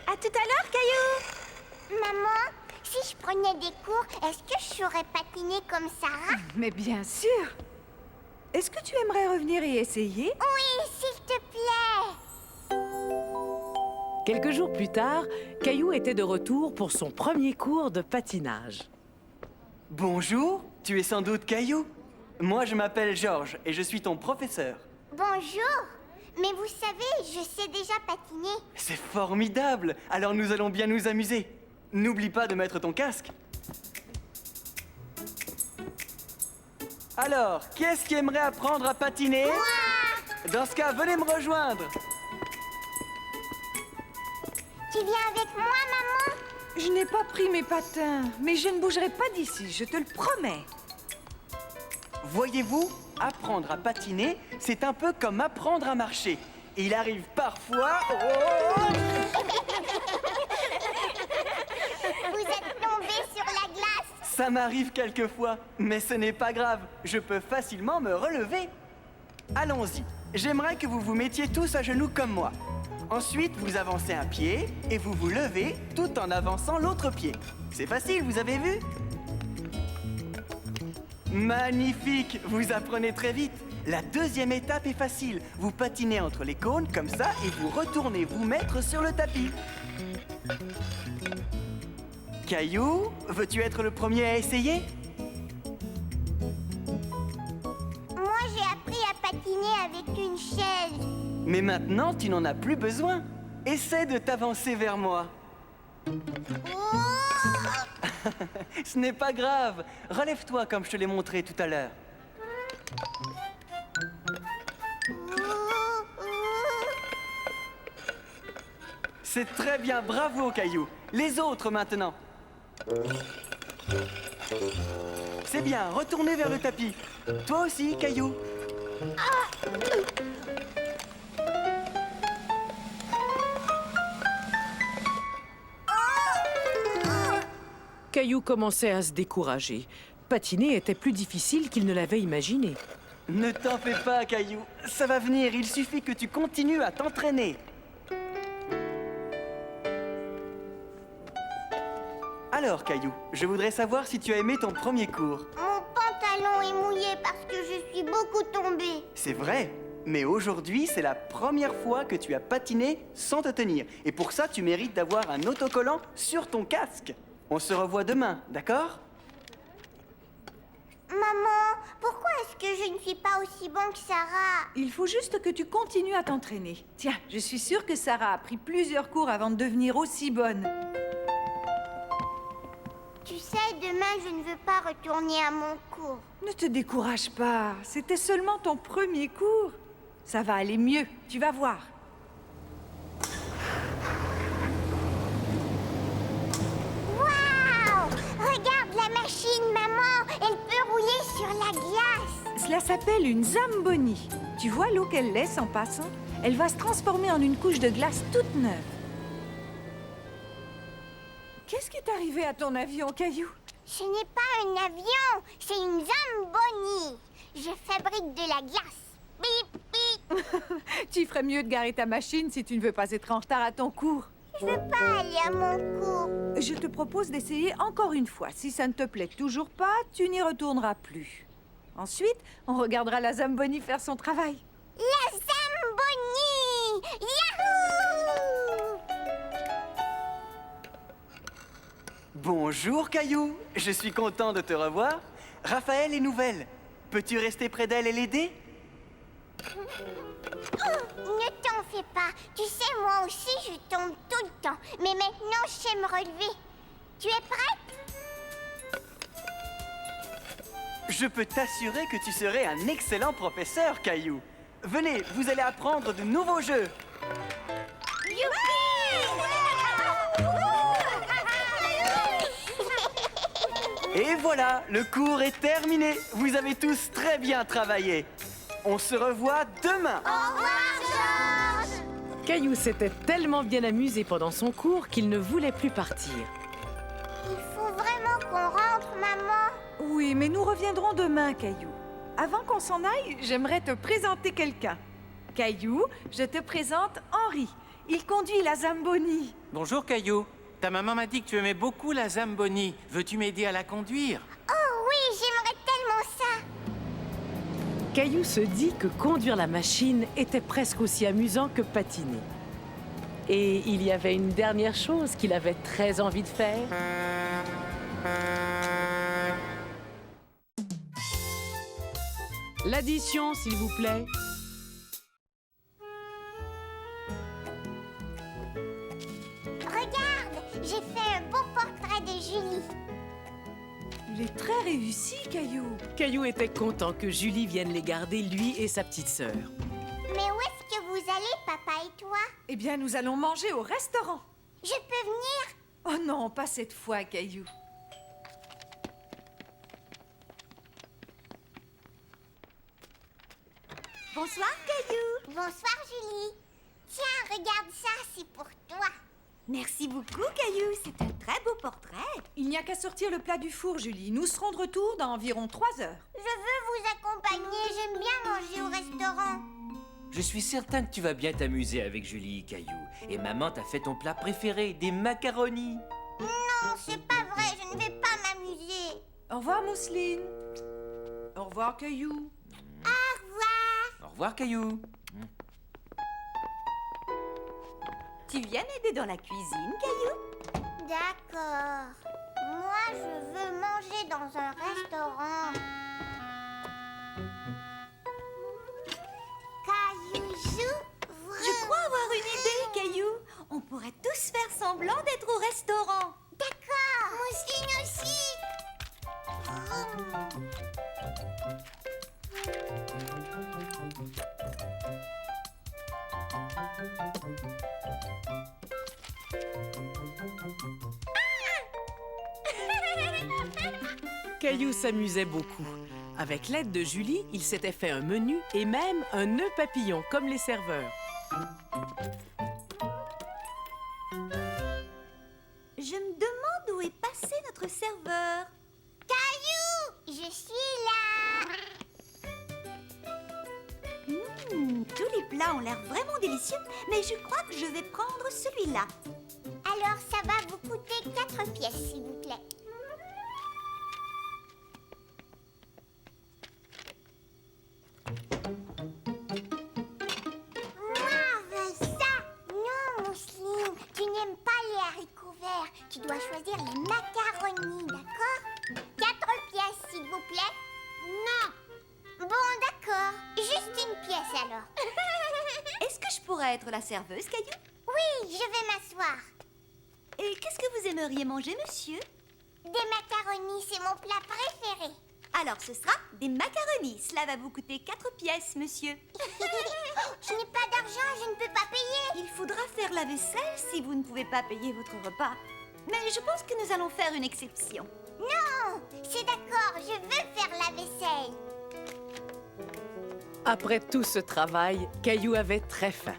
À tout à l'heure, Caillou. Maman, si je prenais des cours, est-ce que je saurais patiner comme Sarah? Mais bien sûr. Est-ce que tu aimerais revenir et essayer? Oui, s'il te plaît. Quelques jours plus tard, Caillou était de retour pour son premier cours de patinage. Bonjour, tu es sans doute Caillou. Moi, je m'appelle Georges et je suis ton professeur. Bonjour. Mais vous savez, je sais déjà patiner. C'est formidable. Alors nous allons bien nous amuser. N'oublie pas de mettre ton casque. Alors, qui est-ce qui aimerait apprendre à patiner? Moi! Dans ce cas, venez me rejoindre. Tu viens avec moi, maman? Je n'ai pas pris mes patins, mais je ne bougerai pas d'ici, je te le promets. Voyez-vous, apprendre à patiner, c'est un peu comme apprendre à marcher. Il arrive parfois... Vous êtes tombé sur la glace. Ça m'arrive quelquefois, mais ce n'est pas grave. Je peux facilement me relever. Allons-y. J'aimerais que vous vous mettiez tous à genoux comme moi. Ensuite, vous avancez un pied et vous vous levez tout en avançant l'autre pied. C'est facile, vous avez vu? Magnifique! Vous apprenez très vite. La deuxième étape est facile. Vous patinez entre les cônes comme ça et vous retournez vous mettre sur le tapis. Caillou, veux-tu être le premier à essayer? Moi, j'ai appris à patiner avec une chaise. Mais maintenant, tu n'en as plus besoin. Essaie de t'avancer vers moi. Ce n'est pas grave. Relève-toi comme je te l'ai montré tout à l'heure. C'est très bien, bravo Caillou. Les autres maintenant. C'est bien, retournez vers le tapis. Toi aussi, Caillou. Caillou commençait à se décourager. Patiner était plus difficile qu'il ne l'avait imaginé. Ne t'en fais pas, Caillou. Ça va venir, il suffit que tu continues à t'entraîner. Alors, Caillou, je voudrais savoir si tu as aimé ton premier cours. Mon pantalon est mouillé parce que je suis beaucoup tombée. C'est vrai, mais aujourd'hui, c'est la première fois que tu as patiné sans te tenir. Et pour ça, tu mérites d'avoir un autocollant sur ton casque. On se revoit demain, d'accord? Maman, pourquoi est-ce que je ne suis pas aussi bon que Sarah? Il faut juste que tu continues à t'entraîner. Tiens, je suis sûre que Sarah a pris plusieurs cours avant de devenir aussi bonne. Tu sais, demain, je ne veux pas retourner à mon cours. Ne te décourage pas, c'était seulement ton premier cours. Ça va aller mieux, tu vas voir. Waouh! Regarde la machine, maman! Elle peut rouler sur la glace. Cela s'appelle une Zamboni. Tu vois l'eau qu'elle laisse en passant? Elle va se transformer en une couche de glace toute neuve. Qu'est-ce qui est arrivé à ton avion, Caillou? Ce n'est pas un avion, c'est une Zamboni. Je fabrique de la glace. Bip, bip. Tu ferais mieux de garer ta machine si tu ne veux pas être en retard à ton cours. Je veux pas aller à mon cours. Je te propose d'essayer encore une fois. Si ça ne te plaît toujours pas, tu n'y retourneras plus. Ensuite, on regardera la Zamboni faire son travail. La Zamboni! Yahoo! Bonjour, Caillou. Je suis content de te revoir. Raphaël est nouvelle. Peux-tu rester près d'elle et l'aider? Ne t'en fais pas. Tu sais, moi aussi, je tombe tout le temps. Mais maintenant, je sais me relever. Tu es prête? Je peux t'assurer que tu serais un excellent professeur, Caillou. Venez, vous allez apprendre de nouveaux jeux. Et voilà, le cours est terminé. Vous avez tous très bien travaillé. On se revoit demain. Au revoir, Georges! Caillou s'était tellement bien amusé pendant son cours qu'il ne voulait plus partir. Il faut vraiment qu'on rentre, maman. Oui, mais nous reviendrons demain, Caillou. Avant qu'on s'en aille, j'aimerais te présenter quelqu'un. Caillou, je te présente Henri. Il conduit la Zamboni. Bonjour, Caillou. Ta maman m'a dit que tu aimais beaucoup la Zamboni. Veux-tu m'aider à la conduire? Oh oui, j'aimerais tellement ça. Caillou se dit que conduire la machine était presque aussi amusant que patiner. Et il y avait une dernière chose qu'il avait très envie de faire. L'addition, s'il vous plaît. Regarde, j'ai fait un beau portrait de Julie. Il est très réussi, Caillou. Caillou était content que Julie vienne les garder, lui et sa petite sœur. Mais où est-ce que vous allez, papa et toi? Eh bien, nous allons manger au restaurant. Je peux venir? Oh non, pas cette fois, Caillou. Bonsoir, Caillou. Bonsoir, Julie. Tiens, regarde ça, c'est pour toi. Merci beaucoup, Caillou. C'est un très beau portrait. Il n'y a qu'à sortir le plat du four, Julie. Nous serons de retour dans environ 3 heures. Je veux vous accompagner. J'aime bien manger au restaurant. Je suis certain que tu vas bien t'amuser avec Julie, Caillou. Et maman t'a fait ton plat préféré, des macaronis. Non, c'est pas vrai. Je ne vais pas m'amuser. Au revoir, Mousseline. Au revoir, Caillou. Au revoir. Au revoir, Caillou. Tu viens m'aider dans la cuisine, Caillou? D'accord. Moi, je veux manger dans un restaurant. Caillou joue. Je crois avoir une idée, Caillou. On pourrait tous faire semblant d'être au restaurant. D'accord. Mousseline aussi. Caillou s'amusait beaucoup. Avec l'aide de Julie, il s'était fait un menu et même un nœud papillon, comme les serveurs. Je me demande où est passé notre serveur. Caillou, je suis là. Tous les plats ont l'air vraiment délicieux, mais je crois que je vais prendre celui-là. Alors, ça va vous coûter 4 pièces, s'il vous plaît. Moi, veux ça. Non, Mousseline, tu n'aimes pas les haricots verts. Tu dois choisir les macaronis, d'accord? 4 pièces, s'il vous plaît. Non. Bon, d'accord. Juste une pièce, alors. Est-ce que je pourrais être la serveuse, Caillou? Oui, je vais m'asseoir. Et qu'est-ce que vous aimeriez manger, monsieur? Des macaronis, c'est mon plat préféré. Alors ce sera des macaronis. Cela va vous coûter 4 pièces, monsieur. Je n'ai pas d'argent, je ne peux pas payer. Il faudra faire la vaisselle si vous ne pouvez pas payer votre repas. Mais je pense que nous allons faire une exception. Non, c'est d'accord, je veux faire la vaisselle. Après tout ce travail, Caillou avait très faim.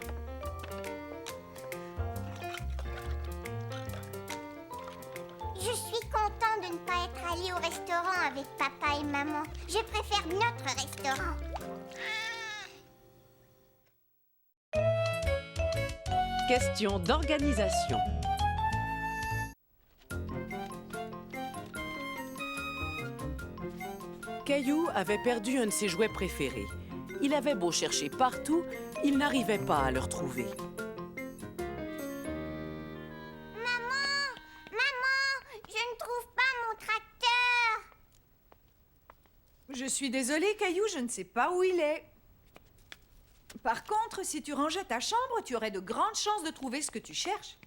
Je suis content de ne pas être allé au restaurant avec papa et maman. Je préfère notre restaurant. Question d'organisation. Caillou avait perdu un de ses jouets préférés. Il avait beau chercher partout, il n'arrivait pas à le retrouver. Je suis désolée, Caillou, je ne sais pas où il est. Par contre, si tu rangeais ta chambre, tu aurais de grandes chances de trouver ce que tu cherches.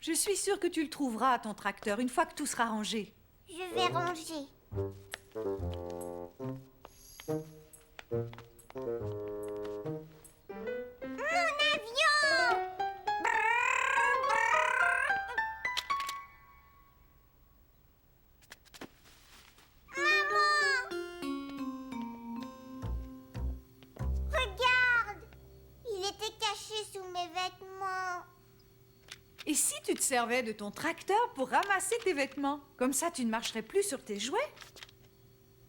Je suis sûre que tu le trouveras, ton tracteur, une fois que tout sera rangé. Je vais ranger. Mon avion! Regarde! Il était caché sous mes vêtements. Et si tu te servais de ton tracteur pour ramasser tes vêtements? Comme ça, tu ne marcherais plus sur tes jouets.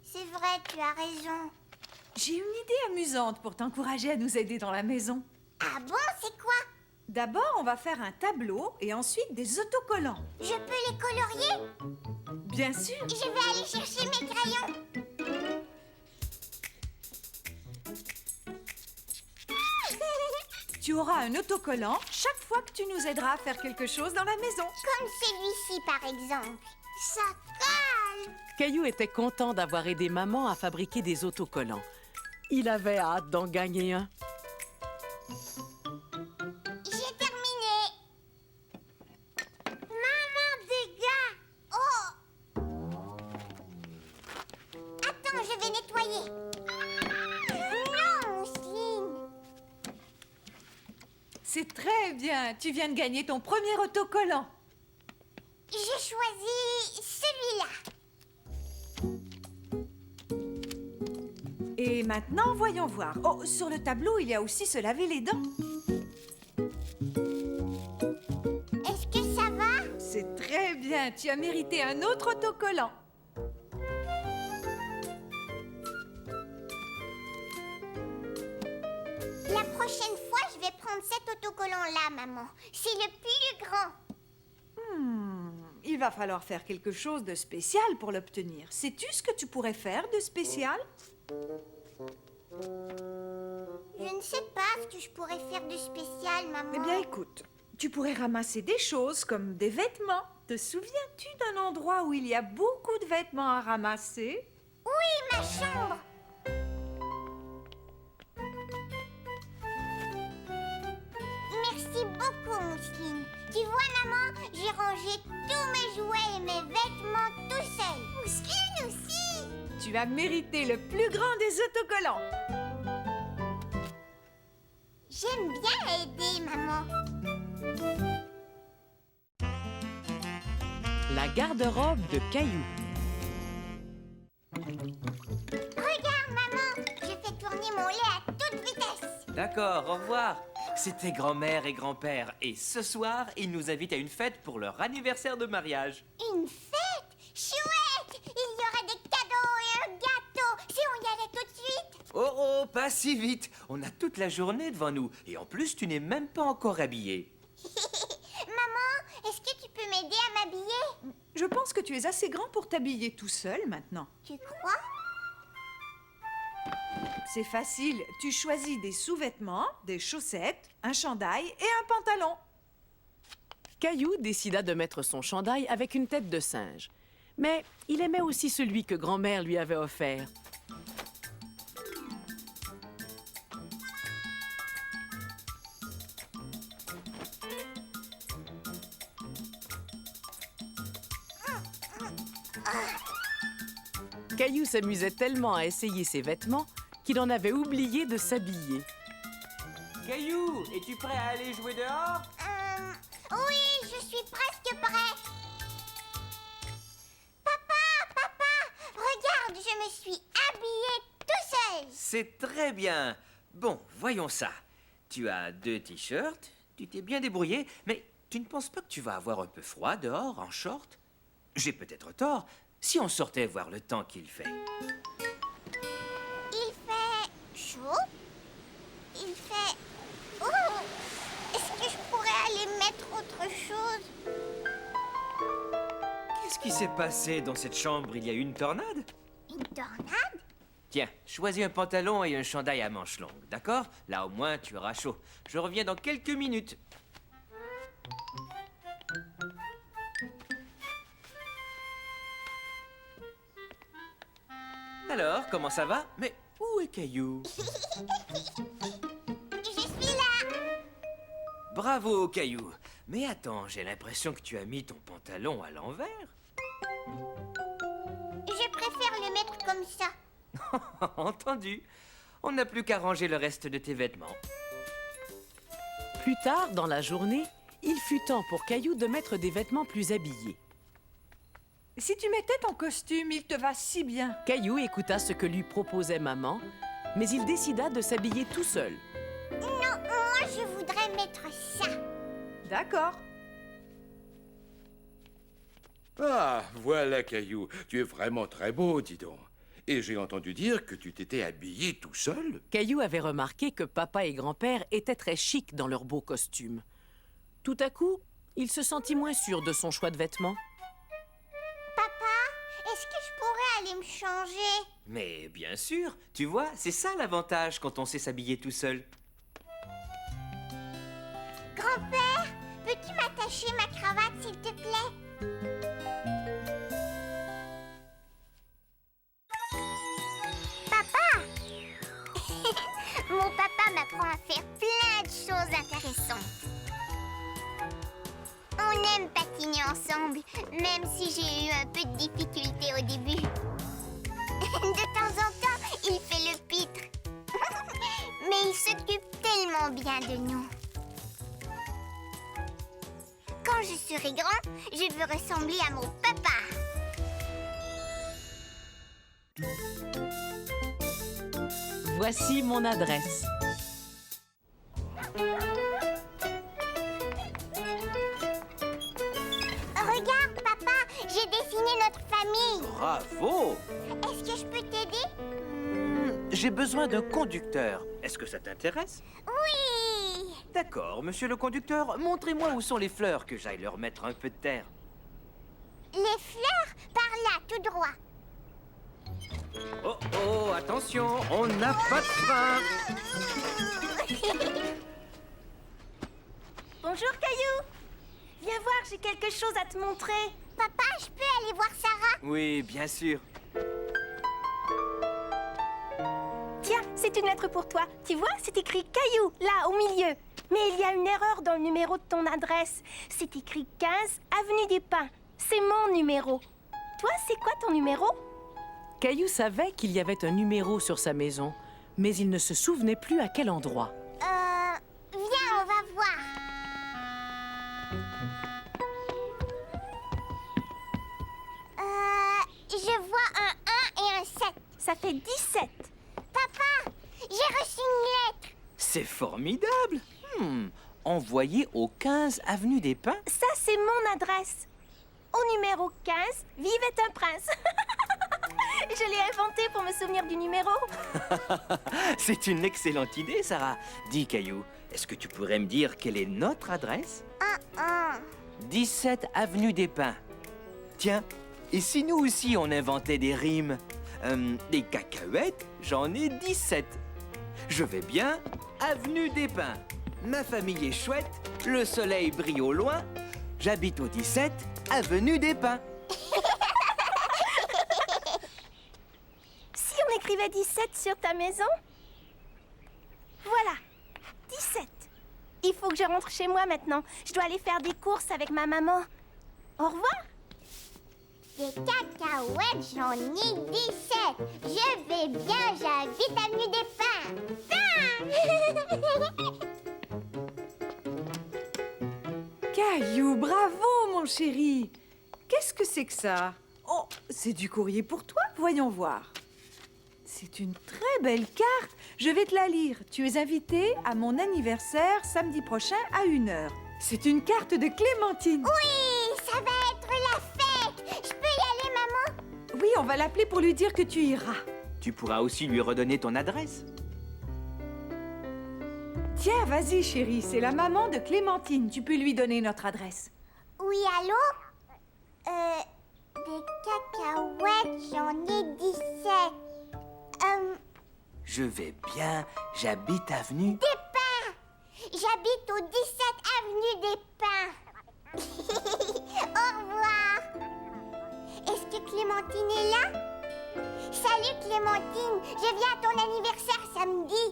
C'est vrai, tu as raison. J'ai une idée amusante pour t'encourager à nous aider dans la maison. Ah bon, c'est quoi? D'abord, on va faire un tableau et ensuite des autocollants. Je peux les colorier? Bien sûr. Je vais aller chercher mes crayons. Tu auras un autocollant chaque fois que tu nous aideras à faire quelque chose dans la maison. Comme celui-ci, par exemple. Ça colle! Caillou était content d'avoir aidé maman à fabriquer des autocollants. Il avait hâte d'en gagner un. J'ai terminé. Maman, dégâts! Oh! Attends, je vais nettoyer. Non, Mousseline. C'est très bien. Tu viens de gagner ton premier autocollant. J'ai choisi celui-là. Et maintenant, voyons voir. Oh, sur le tableau, il y a aussi se laver les dents. Est-ce que ça va? C'est très bien. Tu as mérité un autre autocollant. La prochaine fois, je vais prendre cet autocollant-là, maman. C'est le plus grand. Il va falloir faire quelque chose de spécial pour l'obtenir. Sais-tu ce que tu pourrais faire de spécial? Je ne sais pas ce que je pourrais faire de spécial, maman. Eh bien, écoute, tu pourrais ramasser des choses comme des vêtements. Te souviens-tu d'un endroit où il y a beaucoup de vêtements à ramasser? Oui, ma chambre. Merci beaucoup, Mousseline. Tu vois, maman, j'ai rangé tous mes jouets et mes vêtements tout seul. Mousseline aussi. Tu as mérité le plus grand des autocollants. J'aime bien aider, maman. La garde-robe de Caillou. Regarde, maman, je fais tourner mon lait à toute vitesse. D'accord, au revoir. C'était grand-mère et grand-père. Et ce soir, ils nous invitent à une fête pour leur anniversaire de mariage. Une fête? Chouette! Il y aura des cadeaux et un gâteau. Si on y allait tout de suite? Oh, pas si vite. On a toute la journée devant nous. Et en plus, tu n'es même pas encore habillée. Maman, est-ce que tu peux m'aider à m'habiller? Je pense que tu es assez grand pour t'habiller tout seul maintenant. Tu crois? C'est facile. Tu choisis des sous-vêtements, des chaussettes, un chandail et un pantalon. Caillou décida de mettre son chandail avec une tête de singe. Mais il aimait aussi celui que grand-mère lui avait offert. Caillou s'amusait tellement à essayer ses vêtements qu'il en avait oublié de s'habiller. Caillou, es-tu prêt à aller jouer dehors? Oui, je suis presque prêt. Papa, regarde, je me suis habillée tout seul. C'est très bien. Bon, voyons ça. Tu as 2 t-shirts, tu t'es bien débrouillé, mais tu ne penses pas que tu vas avoir un peu froid dehors, en short? J'ai peut-être tort. Si on sortait voir le temps qu'il fait. Il fait chaud. Il fait... Oh! Est-ce que je pourrais aller mettre autre chose? Qu'est-ce qui s'est passé dans cette chambre? Il y a eu une tornade? Une tornade? Tiens, choisis un pantalon et un chandail à manches longues, d'accord? Là, au moins, tu auras chaud. Je reviens dans quelques minutes. Alors, comment ça va? Mais où est Caillou? Je suis là. Bravo, Caillou. Mais attends, j'ai l'impression que tu as mis ton pantalon à l'envers. Je préfère le mettre comme ça. Entendu. On n'a plus qu'à ranger le reste de tes vêtements. Plus tard, dans la journée, il fut temps pour Caillou de mettre des vêtements plus habillés. Si tu mettais ton costume, il te va si bien. Caillou écouta ce que lui proposait maman, mais il décida de s'habiller tout seul. Non, moi je voudrais mettre ça. D'accord. Ah, voilà, Caillou. Tu es vraiment très beau, dis donc. Et j'ai entendu dire que tu t'étais habillé tout seul. Caillou avait remarqué que papa et grand-père étaient très chics dans leurs beaux costumes. Tout à coup, il se sentit moins sûr de son choix de vêtements. Papa, est-ce que je pourrais aller me changer? Mais bien sûr, tu vois, c'est ça l'avantage quand on sait s'habiller tout seul. Grand-père, peux-tu m'attacher ma cravate, s'il te plaît? Papa! Mon papa m'apprend à faire plein de choses intéressantes. On aime patiner ensemble, même si j'ai eu un peu de difficulté au début. De temps en temps, il fait le pitre. Mais il s'occupe tellement bien de nous. Quand je serai grand, je veux ressembler à mon papa. Voici mon adresse. Regarde, papa, j'ai dessiné notre famille. Bravo! Est-ce que je peux t'aider? J'ai besoin d'un conducteur. Est-ce que ça t'intéresse? Oui! D'accord, monsieur le conducteur, montrez-moi où sont les fleurs, que j'aille leur mettre un peu de terre. Les fleurs, par là, tout droit. Oh, oh, attention, on n'a pas de frein. Bonjour, Caillou. Viens voir, j'ai quelque chose à te montrer. Papa, je peux aller voir Sarah? Oui, bien sûr. Tiens, c'est une lettre pour toi. Tu vois, c'est écrit Caillou, là, au milieu. Mais il y a une erreur dans le numéro de ton adresse. C'est écrit 15, avenue des Pins. C'est mon numéro. Toi, c'est quoi ton numéro? Caillou savait qu'il y avait un numéro sur sa maison, mais il ne se souvenait plus à quel endroit. Viens, on va voir. fait 17. Papa, j'ai reçu une lettre. C'est formidable. Envoyé au 15 avenue des Pins. Ça, c'est mon adresse. Au numéro 15, vivait un prince. Je l'ai inventé pour me souvenir du numéro. C'est une excellente idée, Sarah. Dis, Caillou, est-ce que tu pourrais me dire quelle est notre adresse? 17 avenue des Pins. Tiens, et si nous aussi on inventait des rimes? Des cacahuètes, j'en ai 17. Je vais bien, avenue des Pins. Ma famille est chouette, le soleil brille au loin. J'habite au 17 avenue des Pins. Si on écrivait 17 sur ta maison? Voilà, 17. Il faut que je rentre chez moi maintenant. Je dois aller faire des courses avec ma maman. Au revoir. Des cacahuètes, j'en ai 17. Je vais bien, j'habite avenue des Pins. Caillou, bravo, mon chéri. Qu'est-ce que c'est que ça? Oh, c'est du courrier pour toi, voyons voir. C'est une très belle carte. Je vais te la lire. Tu es invité à mon anniversaire samedi prochain à 1h. C'est une carte de Clémentine. Oui, ça va être la fête. Je peux y aller, maman? Oui, on va l'appeler pour lui dire que tu iras. Tu pourras aussi lui redonner ton adresse. Tiens, vas-y, chérie, c'est la maman de Clémentine. Tu peux lui donner notre adresse. Oui, allô? Des cacahuètes, j'en ai 17. Je vais bien, j'habite avenue... Des Pins. J'habite au 17 avenue des Pins. Au revoir. Est-ce que Clémentine est là? Salut Clémentine, je viens à ton anniversaire samedi.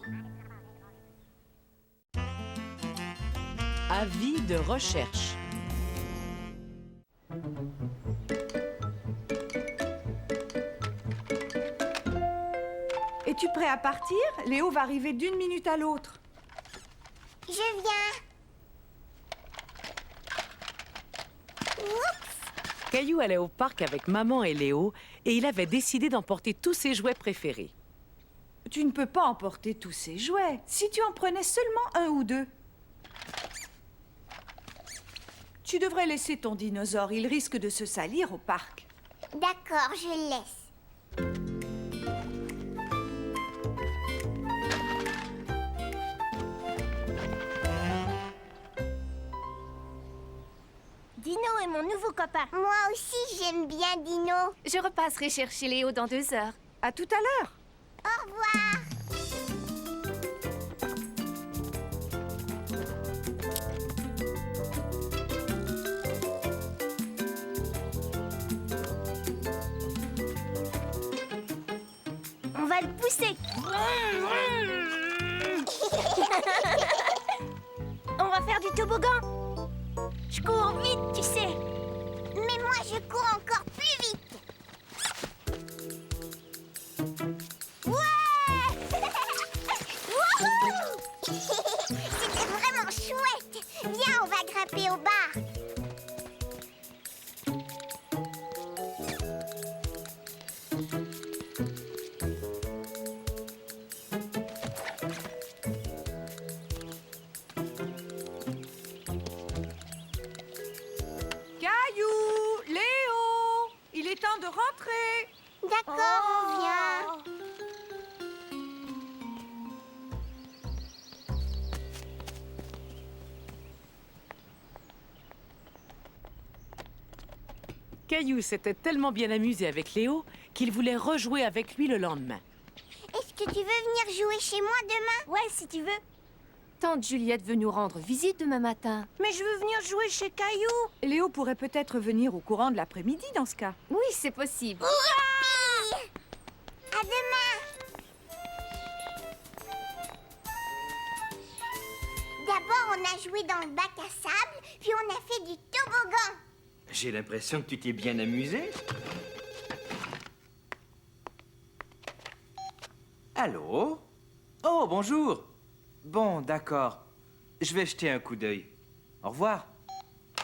Avis de recherche. Es-tu prêt à partir? Léo va arriver d'une minute à l'autre. Je viens. Caillou allait au parc avec maman et Léo et il avait décidé d'emporter tous ses jouets préférés. Tu ne peux pas emporter tous ces jouets. Si tu en prenais seulement un ou deux. Tu devrais laisser ton dinosaure. Il risque de se salir au parc. D'accord, je laisse. Dino est mon nouveau copain. Moi aussi, j'aime bien Dino. Je repasserai chercher Léo dans 2 heures. À tout à l'heure. Au revoir. On va le pousser. On va faire du toboggan. Je cours vite, tu sais. Mais moi, je cours encore plus vite. Ouais. Wouhou. C'était vraiment chouette. Viens, on va grimper au bar. Caillou, Léo, il est temps de rentrer. D'accord, on vient. Caillou s'était tellement bien amusé avec Léo qu'il voulait rejouer avec lui le lendemain. Est-ce que tu veux venir jouer chez moi demain? Ouais, si tu veux. Tante Juliette veut nous rendre visite demain matin. Mais je veux venir jouer chez Caillou. Léo pourrait peut-être venir au courant de l'après-midi dans ce cas. Oui, c'est possible. Youpi! À demain. D'abord, on a joué dans le bac à sable, puis on a fait du toboggan. J'ai l'impression que tu t'es bien amusé. Allô? Oh, bonjour. Bon, d'accord. Je vais jeter un coup d'œil. Au revoir.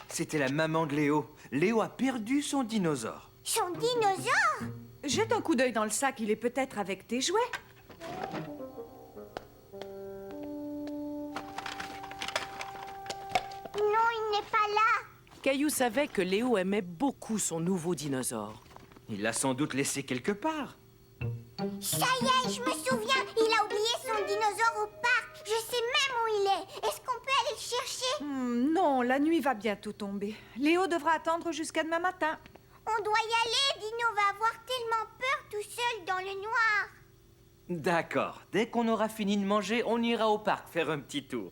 C'était la maman de Léo. Léo a perdu son dinosaure. Son dinosaure? Jette un coup d'œil dans le sac, il est peut-être avec tes jouets. Non, il n'est pas là. Caillou savait que Léo aimait beaucoup son nouveau dinosaure. Il l'a sans doute laissé quelque part. Ça y est, je me souviens. Il a oublié son dinosaure au parc. Je sais même où il est. Est-ce qu'on peut aller le chercher? Non, la nuit va bientôt tomber. Léo devra attendre jusqu'à demain matin. On doit y aller. Dino va avoir tellement peur tout seul dans le noir. D'accord. Dès qu'on aura fini de manger, on ira au parc faire un petit tour.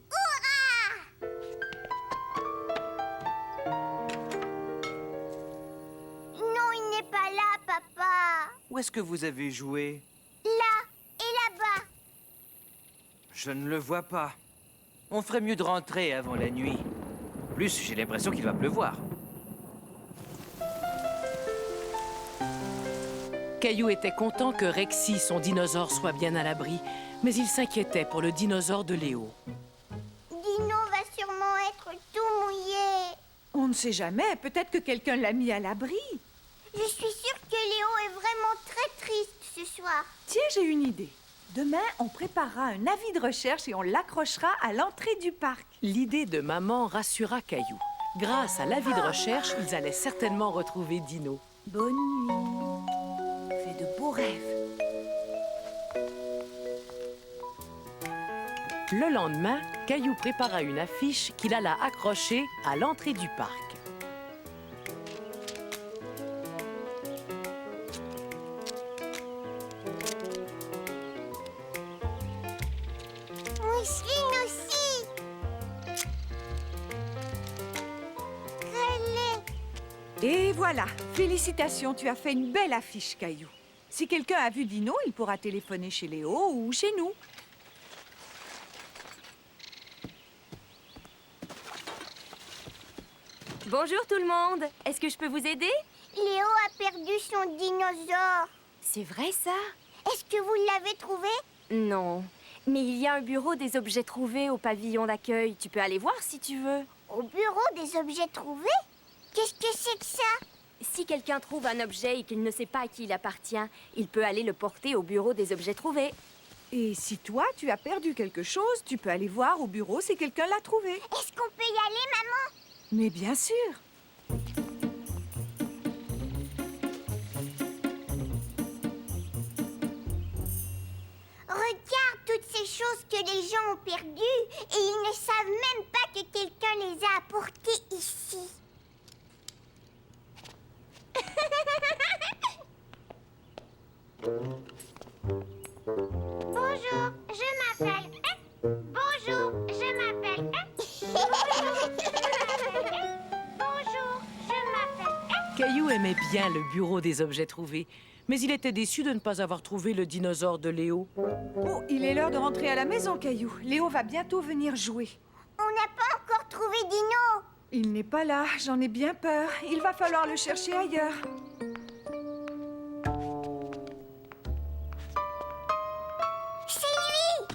Non, il n'est pas là, papa. Où est-ce que vous avez joué? Là et là-bas. Je ne le vois pas. On ferait mieux de rentrer avant la nuit. En plus, j'ai l'impression qu'il va pleuvoir. Caillou était content que Rexy, son dinosaure, soit bien à l'abri, mais il s'inquiétait pour le dinosaure de Léo. Dino va sûrement être tout mouillé. On ne sait jamais, peut-être que quelqu'un l'a mis à l'abri. Je suis sûre que Léo est vraiment très triste ce soir. Tiens, j'ai une idée. Demain, on préparera un avis de recherche et on l'accrochera à l'entrée du parc. L'idée de maman rassura Caillou. Grâce à l'avis de recherche, ils allaient certainement retrouver Dino. Bonne nuit. Fais de beaux rêves. Le lendemain, Caillou prépara une affiche qu'il alla accrocher à l'entrée du parc. Mousseline aussi. Et voilà, félicitations, tu as fait une belle affiche, Caillou. Si quelqu'un a vu Dino, il pourra téléphoner chez Léo ou chez nous. Bonjour tout le monde. Est-ce que je peux vous aider? Léo a perdu son dinosaure. C'est vrai ça? Est-ce que vous l'avez trouvé? Non. Mais il y a un bureau des objets trouvés au pavillon d'accueil. Tu peux aller voir si tu veux. Au bureau des objets trouvés? Qu'est-ce que c'est que ça? Si quelqu'un trouve un objet et qu'il ne sait pas à qui il appartient, il peut aller le porter au bureau des objets trouvés. Et si toi, tu as perdu quelque chose, tu peux aller voir au bureau si quelqu'un l'a trouvé. Est-ce qu'on peut y aller, maman? Mais bien sûr. Regarde toutes ces choses que les gens ont perdues et ils ne savent même pas que quelqu'un les a apportées ici. Bonjour, je m'appelle. Bonjour, je m'appelle. Bonjour, je m'appelle. Caillou aimait bien le bureau des objets trouvés, mais il était déçu de ne pas avoir trouvé le dinosaure de Léo. Oh, il est l'heure de rentrer à la maison, Caillou. Léo va bientôt venir jouer. On n'a pas encore trouvé Dino. Il n'est pas là, j'en ai bien peur. Il va falloir le chercher ailleurs. C'est lui!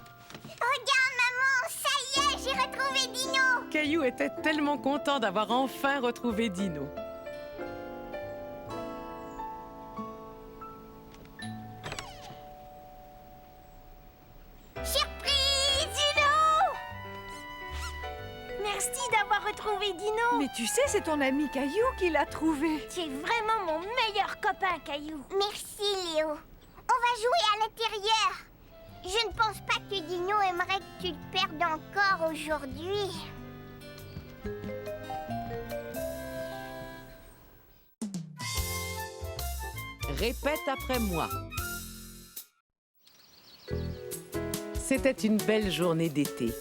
Regarde, maman, ça y est, j'ai retrouvé Dino. Caillou était tellement content d'avoir enfin retrouvé Dino. Surprise, Dino! Merci d'avoir retrouvé Dino. Mais tu sais, c'est ton ami Caillou qui l'a trouvé. Tu es vraiment mon meilleur copain, Caillou. Merci, Léo. On va jouer à l'intérieur. Je ne pense pas que Dino aimerait que tu le perdes encore aujourd'hui. Répète après moi. C'était une belle journée d'été.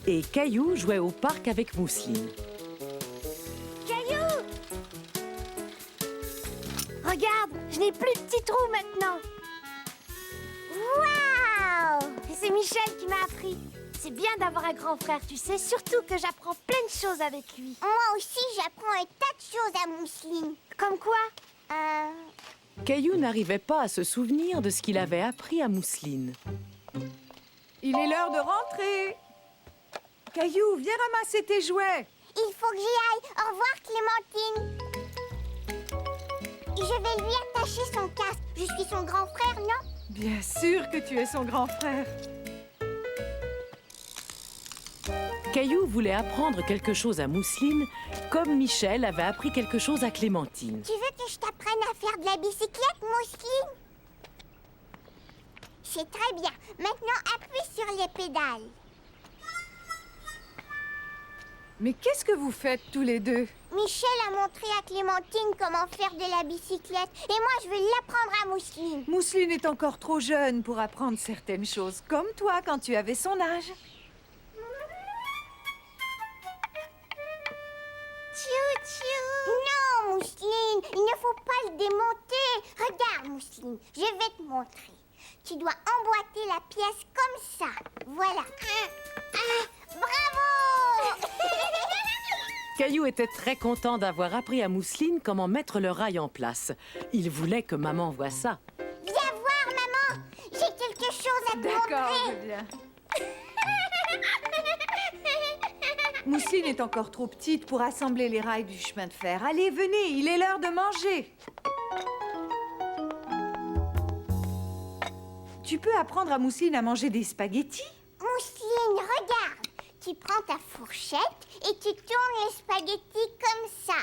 Et Caillou jouait au parc avec Mousseline. Caillou! Regarde, je n'ai plus de petits trous maintenant. Waouh! C'est Michel qui m'a appris. C'est bien d'avoir un grand frère, tu sais, surtout que j'apprends plein de choses avec lui. Moi aussi, j'apprends un tas de choses à Mousseline. Comme quoi? Caillou n'arrivait pas à se souvenir de ce qu'il avait appris à Mousseline. Il est l'heure de rentrer. Caillou, viens ramasser tes jouets. Il faut que j'y aille. Au revoir, Clémentine. Je vais lui attacher son casque. Je suis son grand frère, non? Bien sûr que tu es son grand frère. Caillou voulait apprendre quelque chose à Mousseline, comme Michel avait appris quelque chose à Clémentine. Tu veux que je t'apprenne à faire de la bicyclette, Mousseline? C'est très bien. Maintenant, appuie sur les pédales. Mais qu'est-ce que vous faites tous les deux? Michel a montré à Clémentine comment faire de la bicyclette. Et moi, je vais l'apprendre à Mousseline. Mousseline est encore trop jeune pour apprendre certaines choses, comme toi quand tu avais son âge. Non, Mousseline, il ne faut pas le démonter. Regarde, Mousseline, je vais te montrer. Tu dois emboîter la pièce comme ça. Voilà. Bravo! Caillou était très content d'avoir appris à Mousseline comment mettre le rail en place. Il voulait que maman voie ça. Viens voir, maman. J'ai quelque chose à te montrer. D'accord, je viens. Mousseline est encore trop petite pour assembler les rails du chemin de fer. Allez, venez, il est l'heure de manger. Tu peux apprendre à Mousseline à manger des spaghettis? Mousseline, regarde. Tu prends ta fourchette et tu tournes les spaghettis comme ça.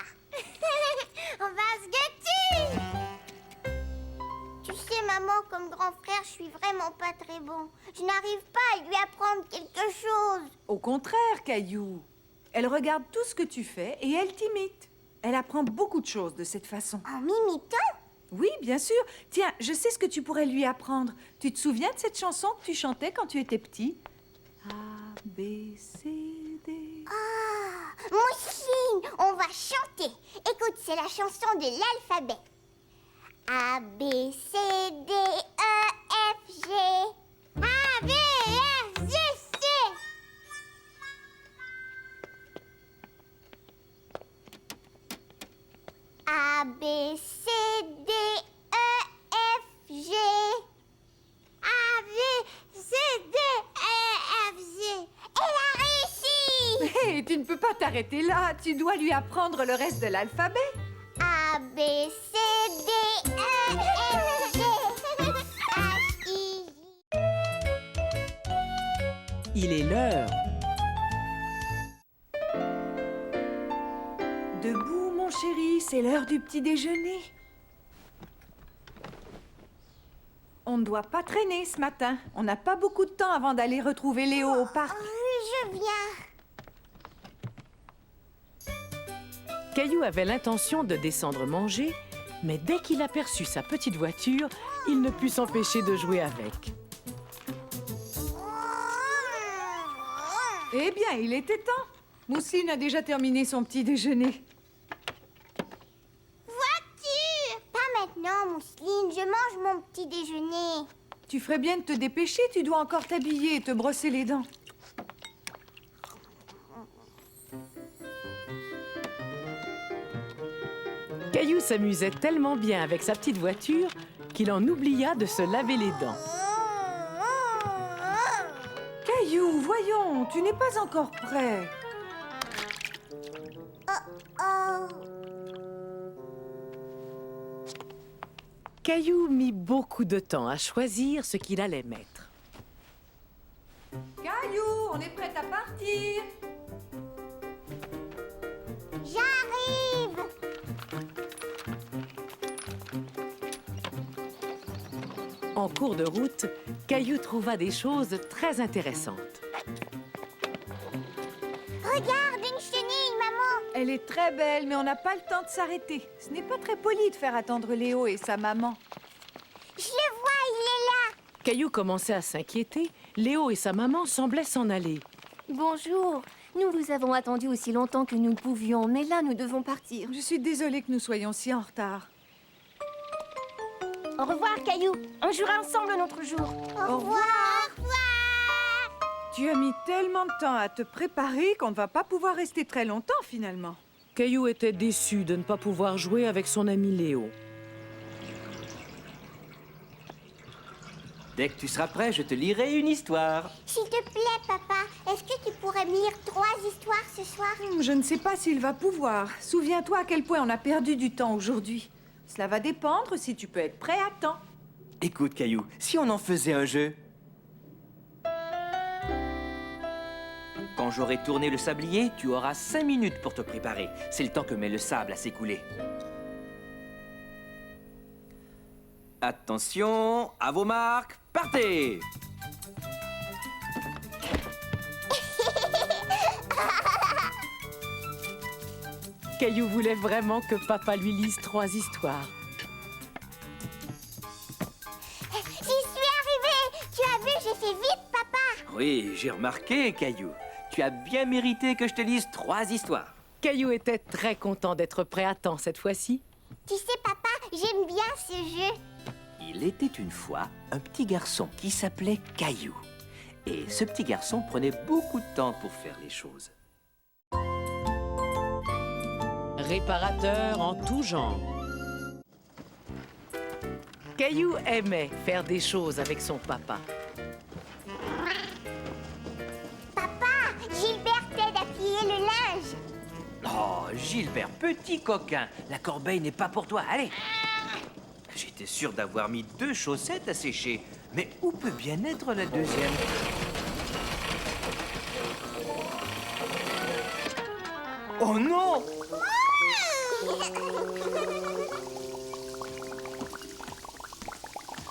On va se gâter. Tu sais, maman, comme grand frère, je suis vraiment pas très bon. Je n'arrive pas à lui apprendre quelque chose. Au contraire, Caillou. Elle regarde tout ce que tu fais et elle t'imite. Elle apprend beaucoup de choses de cette façon. En m'imitant? Oui, bien sûr. Tiens, je sais ce que tu pourrais lui apprendre. Tu te souviens de cette chanson que tu chantais quand tu étais petit? A, B, C, D... Ah, Mousseline, on va chanter. Écoute, c'est la chanson de l'alphabet. A, B, C, D, E, F, G. A, B, F, G, C. A, B, C, D, E, F, G. A, B, C, D, E, F, G. Elle a réussi! Hé, tu ne peux pas t'arrêter là. Tu dois lui apprendre le reste de l'alphabet. A, B, C, D, E, F, G. H, I, J. Il est l'heure. Debout, mon chéri, c'est l'heure du petit déjeuner. On ne doit pas traîner ce matin. On n'a pas beaucoup de temps avant d'aller retrouver Léo au parc. Oui, je viens. Caillou avait l'intention de descendre manger, mais dès qu'il aperçut sa petite voiture, il ne put s'empêcher de jouer avec. Eh bien, il était temps. Mousseline a déjà terminé son petit déjeuner. Voiture! Pas maintenant, Mousseline. Je mange mon petit déjeuner. Tu ferais bien de te dépêcher, tu dois encore t'habiller et te brosser les dents. Caillou s'amusait tellement bien avec sa petite voiture qu'il en oublia de se laver les dents. Caillou, voyons, tu n'es pas encore prêt. Caillou mit beaucoup de temps à choisir ce qu'il allait mettre. Caillou, on est prêt à partir. J'arrive! En cours de route, Caillou trouva des choses très intéressantes. Regarde, une chenille, maman! Elle est très belle, mais on n'a pas le temps de s'arrêter. Ce n'est pas très poli de faire attendre Léo et sa maman. Je le vois, il est là! Caillou commençait à s'inquiéter. Léo et sa maman semblaient s'en aller. Bonjour. Nous vous avons attendu aussi longtemps que nous le pouvions, mais là, nous devons partir. Je suis désolée que nous soyons si en retard. Au revoir, Caillou. On jouera ensemble un autre jour. Au revoir! Tu as mis tellement de temps à te préparer qu'on ne va pas pouvoir rester très longtemps, finalement. Caillou était déçu de ne pas pouvoir jouer avec son ami Léo. Dès que tu seras prêt, je te lirai une histoire. S'il te plaît, papa, est-ce que tu pourrais me lire 3 histoires ce soir? Je ne sais pas s'il va pouvoir. Souviens-toi à quel point on a perdu du temps aujourd'hui. Cela va dépendre si tu peux être prêt à temps. Écoute, Caillou, si on en faisait un jeu. Quand j'aurai tourné le sablier, tu auras 5 minutes pour te préparer. C'est le temps que met le sable à s'écouler. Attention, à vos marques, partez! Caillou voulait vraiment que papa lui lise 3 histoires. J'y suis arrivée! Tu as vu, j'ai fait vite, papa! Oui, j'ai remarqué, Caillou. Tu as bien mérité que je te lise 3 histoires. Caillou était très content d'être prêt à temps cette fois-ci. Tu sais, papa, j'aime bien ce jeu. Il était une fois un petit garçon qui s'appelait Caillou. Et ce petit garçon prenait beaucoup de temps pour faire les choses. Réparateur en tout genre. Caillou aimait faire des choses avec son papa. Papa, Gilbert t'aide à plier le linge. Oh, Gilbert, petit coquin, la corbeille n'est pas pour toi, allez. J'étais sûr d'avoir mis 2 chaussettes à sécher, mais où peut bien être la deuxième? Oh non!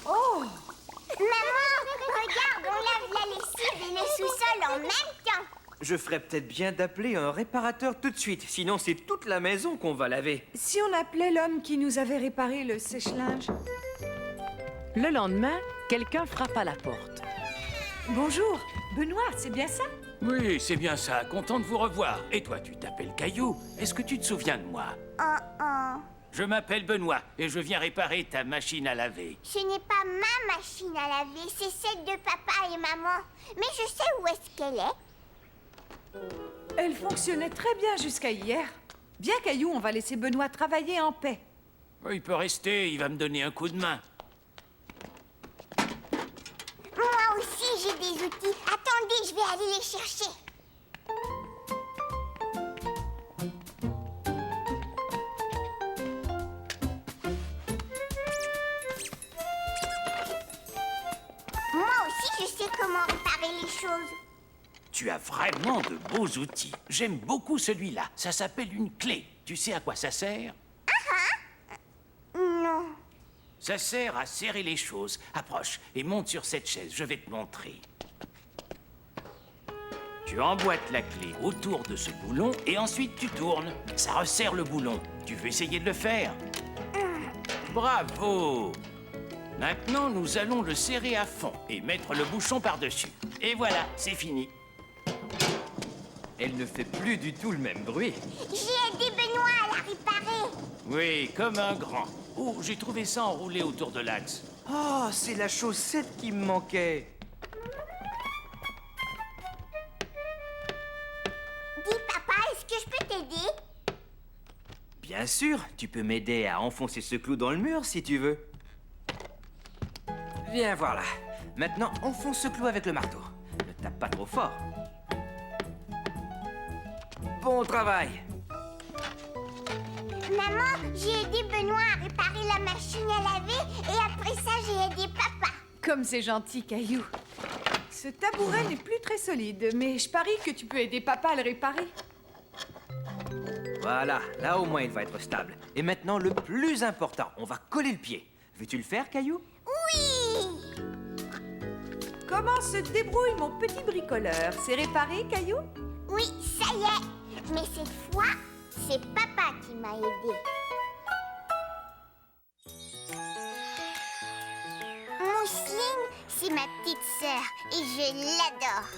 Oh! Maman, regarde, on lave la lessive et le sous-sol en même temps. Je ferais peut-être bien d'appeler un réparateur tout de suite, sinon c'est toute la maison qu'on va laver. Si on appelait l'homme qui nous avait réparé le sèche-linge? Le lendemain, quelqu'un frappe à la porte. Bonjour, Benoît, c'est bien ça? Oui, c'est bien ça. Content de vous revoir. Et toi, tu t'appelles Caillou. Est-ce que tu te souviens de moi? Je m'appelle Benoît et je viens réparer ta machine à laver. Ce n'est pas ma machine à laver, c'est celle de papa et maman. Mais je sais où est-ce qu'elle est. Elle fonctionnait très bien jusqu'à hier. Viens, Caillou, on va laisser Benoît travailler en paix. Il peut rester, il va me donner un coup de main. Moi aussi, j'ai des outils. Attendez, je vais aller les chercher. Moi aussi, je sais comment réparer les choses. Tu as vraiment de beaux outils. J'aime beaucoup celui-là. Ça s'appelle une clé. Tu sais à quoi ça sert? Non. Ça sert à serrer les choses. Approche et monte sur cette chaise. Je vais te montrer. Tu emboîtes la clé autour de ce boulon et ensuite tu tournes. Ça resserre le boulon. Tu veux essayer de le faire? Bravo! Maintenant, nous allons le serrer à fond et mettre le bouchon par-dessus. Et voilà, c'est fini. Elle ne fait plus du tout le même bruit. J'ai aidé Benoît à la réparer. Oui, comme un grand. Oh, j'ai trouvé ça enroulé autour de l'axe. Oh, c'est la chaussette qui me manquait. Dis, papa, est-ce que je peux t'aider? Bien sûr, tu peux m'aider à enfoncer ce clou dans le mur si tu veux. Viens voir là. Maintenant, enfonce ce clou avec le marteau. Ne tape pas trop fort. Bon travail. Maman, j'ai aidé Benoît à réparer la machine à laver et après ça, j'ai aidé papa. Comme c'est gentil, Caillou. Ce tabouret n'est plus très solide, mais je parie que tu peux aider papa à le réparer. Voilà, là au moins il va être stable. Et maintenant, le plus important, on va coller le pied. Veux-tu le faire, Caillou? Oui! Comment se débrouille mon petit bricoleur? C'est réparé, Caillou? Oui, ça y est. Mais cette fois, c'est papa qui m'a aidé. Mousseline, c'est ma petite sœur et je l'adore.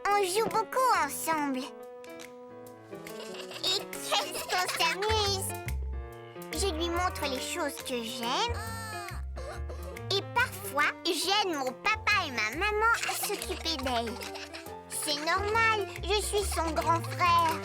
On joue beaucoup ensemble. Et qu'est-ce qu'on s'amuse! Je lui montre les choses que j'aime. Et parfois, j'aide mon papa et ma maman à s'occuper d'elle. C'est normal, je suis son grand frère.